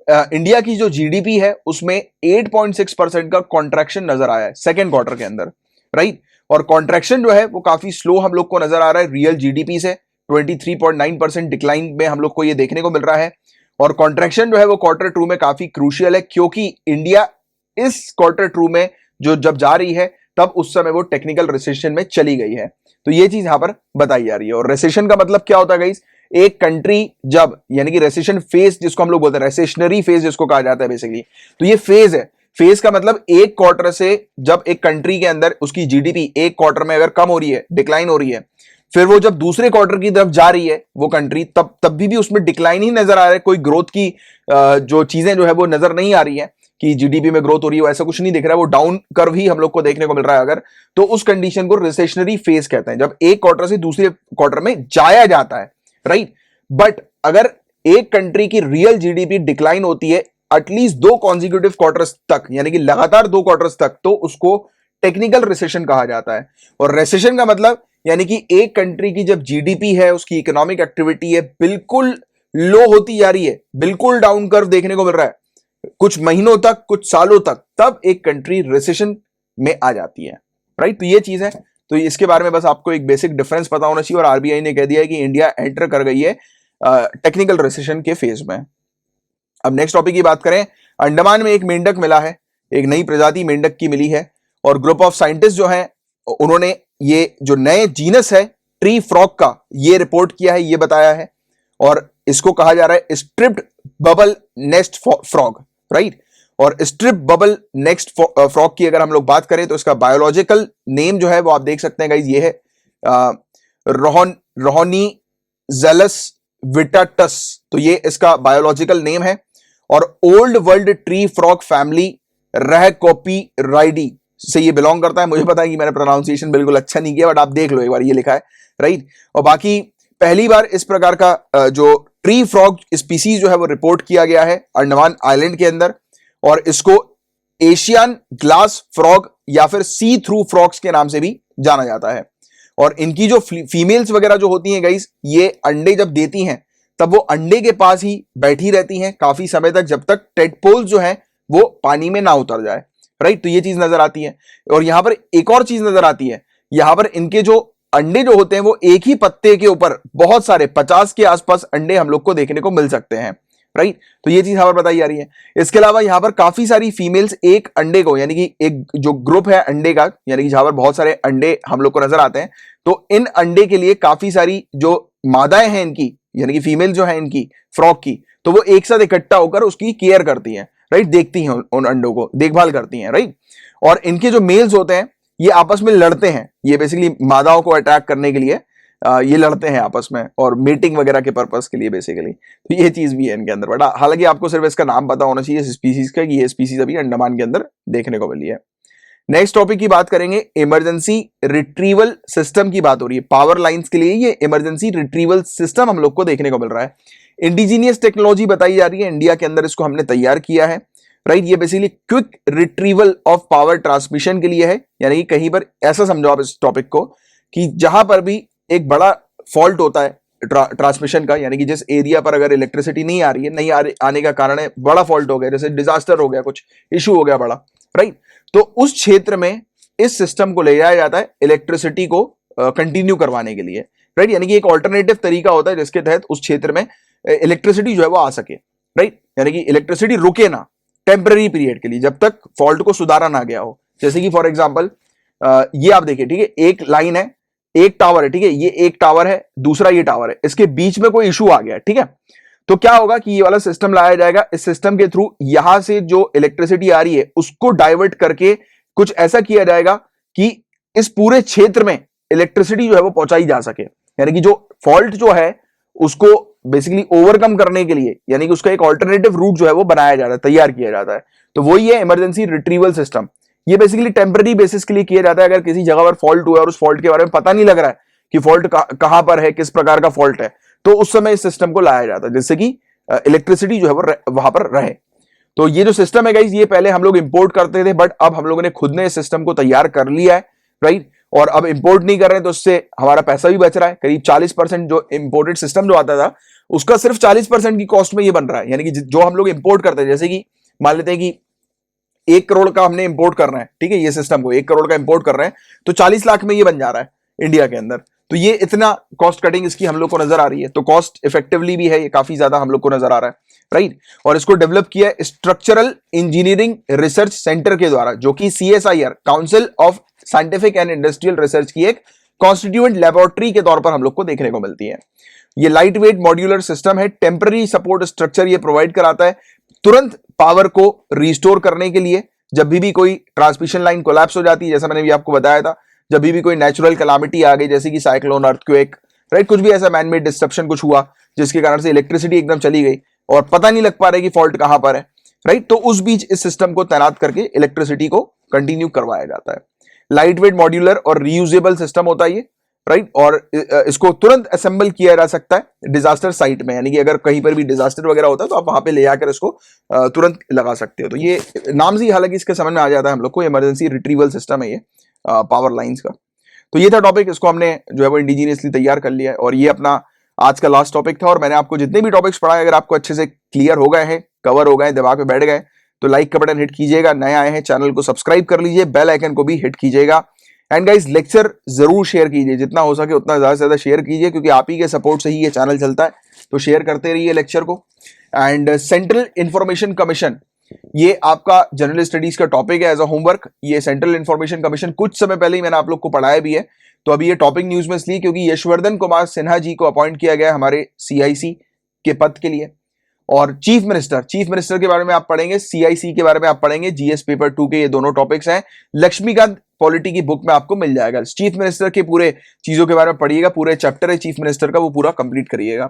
S1: इंडिया की जो जीडीपी है उसमें 8.6% का कॉन्ट्रैक्शन नजर आया है सेकेंड क्वार्टर के अंदर, राइट। और कॉन्ट्रैक्शन जो है वो काफी स्लो हम लोग को नजर आ रहा है रियल जीडीपी से, 23.9% डिक्लाइन में हम लोग को ये देखने को मिल रहा है। और कॉन्ट्रैक्शन जो है वो क्वार्टर 2 में काफी क्रूशियल है, क्योंकि इंडिया इस क्वार्टर 2 में जो जब जा रही है तब उस समय वो टेक्निकल रिसेशन में चली गई है। तो ये चीज यहां पर बताई जा रही है। और रिसेशन का मतलब क्या होता है गाइस, एक कंट्री जब, यानी कि रिसेशन फेज जिसको हम लोग बोलते हैं, रिसेशनरी फेज जिसको कहा जाता है बेसिकली, तो ये फेज है। फेज का मतलब एक क्वार्टर से जब एक कंट्री के अंदर उसकी जीडीपी एक क्वार्टर में अगर कम हो रही है, डिक्लाइन हो रही है, फिर वो जब दूसरे क्वार्टर की तरफ जा रही है वो कंट्री, तब भी उसमें डिक्लाइन ही नजर आ रहा है, कोई ग्रोथ की जो चीजें जो है वो नजर नहीं आ रही है कि जीडीपी में ग्रोथ हो रही है, ऐसा कुछ नहीं दिख रहा है, वो डाउन कर्व ही हम लोग को देखने को मिल रहा है अगर, तो उस कंडीशन को रिसेशनरी फेज कहते हैं, जब एक क्वार्टर से दूसरे क्वार्टर में जाया जाता है, राइट। बट अगर एक कंट्री की रियल जीडीपी डिक्लाइन होती है एटलीस्ट 2 कॉन्जिक्यूटिव क्वार्टर्स तक, यानी कि लगातार 2 क्वार्टर्स तक, तो उसको टेक्निकल रिसेशन कहा जाता है। और रिसेशन का मतलब यानी कि एक कंट्री की जब जीडीपी है, उसकी इकोनॉमिक एक्टिविटी है, बिल्कुल लो होती जा रही है, बिल्कुल डाउन कर्व देखने को मिल रहा है कुछ महीनों तक, कुछ सालों तक, तब एक कंट्री रिसेशन में आ जाती है, राइट। तो ये चीज है। तो इसके बारे में बस आपको एक बेसिक डिफरेंस पता होना चाहिए। और आरबीआई ने कह दिया है कि इंडिया एंटर कर गई है टेक्निकल रिसेशन के फेज में। अब नेक्स्ट टॉपिक की बात करें, अंडमान में एक मेंढक मिला है, एक नई प्रजाति मेंढक की मिली है, और ग्रुप ऑफ साइंटिस्ट जो हैं उन्होंने ये जो नए जीनस है ट्री फ्रॉग का, ये रिपोर्ट किया है, ये बताया है। और इसको कहा जा रहा है striped bubble nest frog, right. और स्ट्रिप बबल नेक्स्ट फ्रॉग की अगर हम लोग बात करें तो इसका बायोलॉजिकल नेम जो है वो आप देख सकते हैं गाइज, ये है रोहनी जेलस विटाटस, तो ये इसका बायोलॉजिकल नेम है। और old world tree frog family Rhacophoridae से ये बिलोंग करता है। मुझे पता है कि मैंने प्रोनाउंसिएशन बिल्कुल अच्छा नहीं किया, बट आप देख लो एक बार, ये लिखा है राइट। और बाकी पहली बार इस प्रकार का जो ट्री फ्रॉग स्पीसीज जो है वो रिपोर्ट किया गया है अंडमान आइलैंड के अंदर, और इसको एशियन ग्लास फ्रॉग या फिर सी थ्रू फ्रॉग्स के नाम से भी जाना जाता है। और इनकी जो फीमेल्स वगैरह जो होती हैं गाइस, ये अंडे जब देती हैं तब वो अंडे के पास ही बैठी रहती हैं काफी समय तक, जब तक टेडपोल्स जो है वो पानी में ना उतर जाए राइट। तो ये चीज नजर आती है। और यहां पर एक और चीज नजर आती है, यहां पर इनके जो अंडे जो होते हैं वो एक ही पत्ते के ऊपर बहुत सारे 50 के आसपास अंडे हम लोग को देखने को मिल सकते हैं राइट। तो ये चीज यहां पर बताई जा रही है। इसके अलावा यहां पर काफी सारी फीमेल्स एक अंडे को, यानी कि एक जो ग्रुप है अंडे का, यानी कि जहां पर बहुत सारे अंडे हम लोग को नजर आते हैं, तो इन अंडे के लिए काफी सारी जो मादाएं हैं इनकी, यानी कि फीमेल जो है इनकी फ्रॉग की, तो वो एक साथ इकट्ठा होकर उसकी केयर करती हैं राइट, देखती हैं उन अंडों को, देखभाल करती हैं राइट। और इनके जो मेल्स होते हैं ये आपस में लड़ते हैं, ये बेसिकली मादाओं को अटैक करने के लिए ये लड़ते हैं आपस में, और मीटिंग वगैरह के पर्पस के लिए बेसिकली। तो ये चीज भी है इनके अंदर, बट हालांकि आपको सिर्फ इसका नाम पता होना चाहिए इस स्पीसीज का, कि ये स्पीसीज अभी अंडमान के अंदर देखने को मिली है। नेक्स्ट टॉपिक की बात करेंगे, इमरजेंसी रिट्रीवल सिस्टम की बात हो रही है। पावर लाइंस के लिए ये इमरजेंसी रिट्रीवल सिस्टम हम लोग को देखने को मिल रहा है। इंडिजीनियस टेक्नोलॉजी बताई जा रही है, इंडिया के अंदर इसको हमने तैयार किया है राइट। ये basically quick retrieval of power transmission के लिए है, यानी कि कहीं पर ऐसा समझो आप इस टॉपिक को कि जहां पर भी एक बड़ा फॉल्ट होता है ट्रांसमिशन का, यानी कि जिस एरिया पर अगर इलेक्ट्रिसिटी नहीं आ रही है, नहीं आने का कारण है बड़ा फॉल्ट हो गया, जैसे डिजास्टर हो गया, कुछ इशू हो गया बड़ा राइट, तो उस क्षेत्र में इस सिस्टम को ले जाया जाता है इलेक्ट्रिसिटी को कंटिन्यू करवाने के लिए राइट। यानी कि एक ऑल्टरनेटिव तरीका होता है जिसके तहत उस क्षेत्र में इलेक्ट्रिसिटी जो है वो आ सके राइट, यानी कि इलेक्ट्रिसिटी रुके ना टेम्पररी पीरियड के लिए, जब तक फॉल्ट को सुधारा ना गया हो। जैसे कि फॉर एग्जांपल ये आप देखिए, ठीक है, एक लाइन है, एक टावर है, ठीक है, ये एक टावर है, दूसरा ये टावर है, इसके बीच में कोई इशू आ गया, ठीक है, तो क्या होगा कि ये वाला सिस्टम लाया जाएगा। इस सिस्टम के थ्रू यहां से जो इलेक्ट्रिसिटी आ रही है उसको डाइवर्ट करके कुछ ऐसा किया जाएगा कि इस पूरे क्षेत्र में इलेक्ट्रिसिटी जो है वो पहुंचाई जा सके, यानी कि जो फॉल्ट जो है उसको बेसिकली ओवरकम करने के लिए, यानी कि उसका एक ऑल्टरनेटिव रूट जो है वो बनाया जाता है, तैयार किया जाता है। तो वही है इमरजेंसी रिट्रीवल सिस्टम। ये बेसिकली टेम्पररी बेसिस के लिए किया जाता है। अगर किसी जगह पर फॉल्ट हुआ और उस फॉल्ट के बारे में पता नहीं लग रहा है कि फॉल्ट कहां पर है, किस प्रकार का फॉल्ट है, तो उस समय इस सिस्टम को लाया जाता है जिससे कि इलेक्ट्रिसिटी जो है वो वहां पर रहे। तो ये जो सिस्टम है गाइस, ये पहले हम लोग इंपोर्ट करते थे, बट अब हम लोगों ने खुद ने इस सिस्टम को तैयार कर लिया है राइट। और अब इंपोर्ट नहीं कर रहे हैं तो उससे हमारा पैसा भी बच रहा है। करीब 40% जो इंपोर्टेड सिस्टम जो आता था उसका सिर्फ 40% की कॉस्ट में ये बन रहा है। यानी कि जो हम लोग इंपोर्ट करते हैं, जैसे कि मान लेते हैं कि 1 करोड़ का हमने इंपोर्ट करना है, ठीक है, ये सिस्टम को 1 करोड़ का इंपोर्ट कर रहे हैं, तो 40 लाख में ये बन जा रहा है इंडिया के अंदर। तो ये इतना कॉस्ट कटिंग इसकी हम लोग को नजर आ रही है, तो कॉस्ट इफेक्टिवली भी है, ये काफी ज्यादा हम लोग को नजर आ रहा है राइट। और इसको डेवलप किया है स्ट्रक्चरल इंजीनियरिंग रिसर्च सेंटर के द्वारा, जो कि CSIR council of scientific and industrial research की एक कॉन्स्टिट्यूएंट लेबोरेटरी के तौर पर हम लोग को देखने को मिलती है। ये लाइट वेट मॉड्यूलर सिस्टम है, टेम्पररी सपोर्ट स्ट्रक्चर ये प्रोवाइड कराता है तुरंत पावर को रिस्टोर करने के लिए। जब भी कोई ट्रांसमिशन लाइन कोलैप्स हो जाती है, जैसा मैंने भी आपको बताया था, जब भी कोई नेचुरल कैलामिटी आ गई, जैसे कि साइक्लोन, अर्थक्वेक राइट, कुछ भी ऐसा मैनमेड डिस्ट्रप्शन कुछ हुआ जिसके कारण से इलेक्ट्रिसिटी एकदम चली गई और पता नहीं लग पा रहा कि फॉल्ट कहां पर है राइट, तो उस बीच इस सिस्टम को तैनात करके इलेक्ट्रिसिटी को कंटिन्यू करवाया जाता है। लाइट वेट मॉड्यूलर और रीयूजेबल सिस्टम होता है ये राइट, और इसको तुरंत असेंबल किया जा सकता है डिजास्टर साइट में, यानी कि अगर कहीं पर भी डिजास्टर वगैरह होता है तो आप वहां पे ले जाकर इसको तुरंत लगा सकते हो। तो ये नाम से ही हालांकि इसके समझ में आ जाता है हम लोग को, इमरजेंसी रिट्रीवल सिस्टम है ये पावर लाइंस का। तो ये था टॉपिक, इसको हमने जो है वो इंडिजीनियसली तैयार कर लिया है, और ये अपना आज का लास्ट टॉपिक था। और मैंने आपको जितने भी टॉपिक्स पढ़ाए, अगर आपको अच्छे से क्लियर हो गए हैं, कवर हो गए, दिमाग में बैठ गए, तो लाइक का बटन हिट कीजिएगा। नए आए हैं चैनल को सब्सक्राइब कर लीजिए, बेल आइकन को भी हिट कीजिएगा। एंड गाइस लेक्चर जरूर शेयर कीजिए, जितना हो सके उतना ज्यादा से ज्यादा शेयर कीजिए, क्योंकि आप ही के सपोर्ट से ही ये चैनल चलता है। तो शेयर करते रहिए लेक्चर को। एंड सेंट्रल इंफॉर्मेशन कमीशन, ये आपका जनरल स्टडीज का टॉपिक है एज अ होमवर्क। ये सेंट्रल इंफॉर्मेशन कमीशन कुछ समय पहले ही मैंने आप लोग को पढ़ाया भी है, तो अभी ये टॉपिक न्यूज में इसलिए क्योंकि यशवर्धन कुमार सिन्हा जी को अपॉइंट किया गया हमारे CIC के पद के लिए, और चीफ मिनिस्टर के बारे में आप पढ़ेंगे, सीआईसी के बारे में आप पढ़ेंगे, जीएस पेपर 2 के ये दोनों टॉपिक्स हैं। लक्ष्मीकांत पॉलिटी की बुक में आपको मिल जाएगा। चीफ मिनिस्टर के पूरे चीजों के बारे में पढ़िएगा, पूरे चैप्टर है चीफ मिनिस्टर का, वो पूरा कंप्लीट करिएगा।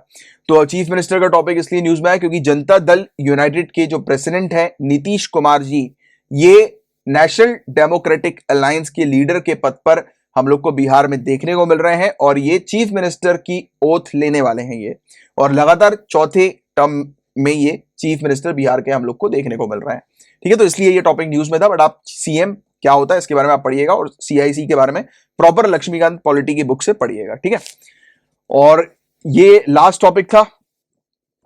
S1: तो चीफ मिनिस्टर का टॉपिक इसलिए न्यूज में है क्योंकि जनता दल यूनाइटेड के जो प्रेसिडेंट है नीतीश कुमार जी, ये नेशनल डेमोक्रेटिक अलायंस के लीडर के पद पर हम लोग को बिहार में देखने को मिल रहे हैं और ये चीफ मिनिस्टर की ओथ लेने वाले हैं ये, और लगातार चौथे टर्म में ये चीफ मिनिस्टर बिहार के हम लोग को देखने को मिल रहे हैं। ठीक है, तो इसलिए ये टॉपिक न्यूज में था, बट आप सीएम क्या होता है इसके बारे में आप पढ़िएगा और सीआईसी के बारे में प्रॉपर लक्ष्मीकांत पॉलिटी की बुक से पढ़िएगा। ठीक है, और ये लास्ट टॉपिक था।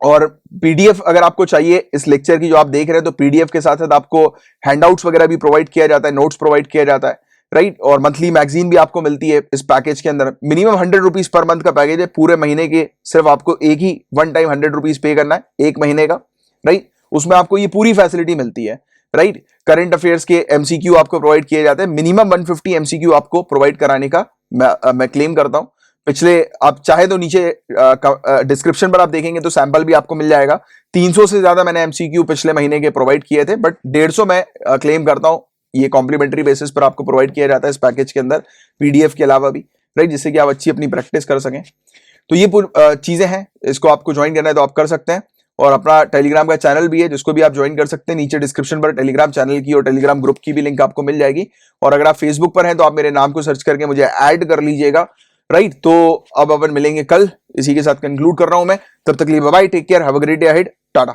S1: और पीडीएफ अगर आपको चाहिए इस लेक्चर की जो आप देख रहे हैं, तो पीडीएफ के साथ साथ आपको हैंडआउट्स वगैरह भी प्रोवाइड किया जाता है, नोट्स प्रोवाइड किया जाता है, राइट। और मंथली मैगजीन भी आपको मिलती है इस पैकेज के अंदर। मिनिमम 100 रुपीज पर मंथ का पैकेज है, पूरे महीने के सिर्फ आपको एक ही वन टाइम 100 रुपीज पे करना है एक महीने का, राइट। उसमें आपको ये पूरी फैसिलिटी मिलती है, राइट। करंट अफेयर्स के एमसीक्यू आपको प्रोवाइड किए जाते हैं, मिनिमम 150 एमसीक्यू आपको प्रोवाइड कराने का मैं क्लेम करता हूं। पिछले आप चाहे तो नीचे डिस्क्रिप्शन पर आप देखेंगे तो सैंपल भी आपको मिल जाएगा। 300 से ज्यादा मैंने एमसीक्यू पिछले महीने के प्रोवाइड किए थे, बट 150 मैं क्लेम करता हूं, ये कॉम्प्लीमेंट्री बेसिस पर आपको प्रोवाइड किया जाता है इस पैकेज के अंदर, पीडीएफ के अलावा भी, राइट, जिससे कि आप अच्छी अपनी प्रैक्टिस कर सकें। तो ये चीजें हैं, इसको आपको ज्वाइन करना है तो आप कर सकते हैं। और अपना टेलीग्राम का चैनल भी है जिसको भी आप ज्वाइन कर सकते हैं, नीचे डिस्क्रिप्शन पर टेलीग्राम चैनल की और टेलीग्राम ग्रुप की भी लिंक आपको मिल जाएगी। और अगर आप फेसबुक पर हैं तो आप मेरे नाम को सर्च करके मुझे ऐड कर लीजिएगा, राइट। तो अब अपन मिलेंगे कल, इसी के साथ कंक्लूड कर रहा हूं मैं, तब तक के लिए bye bye, take care, have a great day ahead, Tata.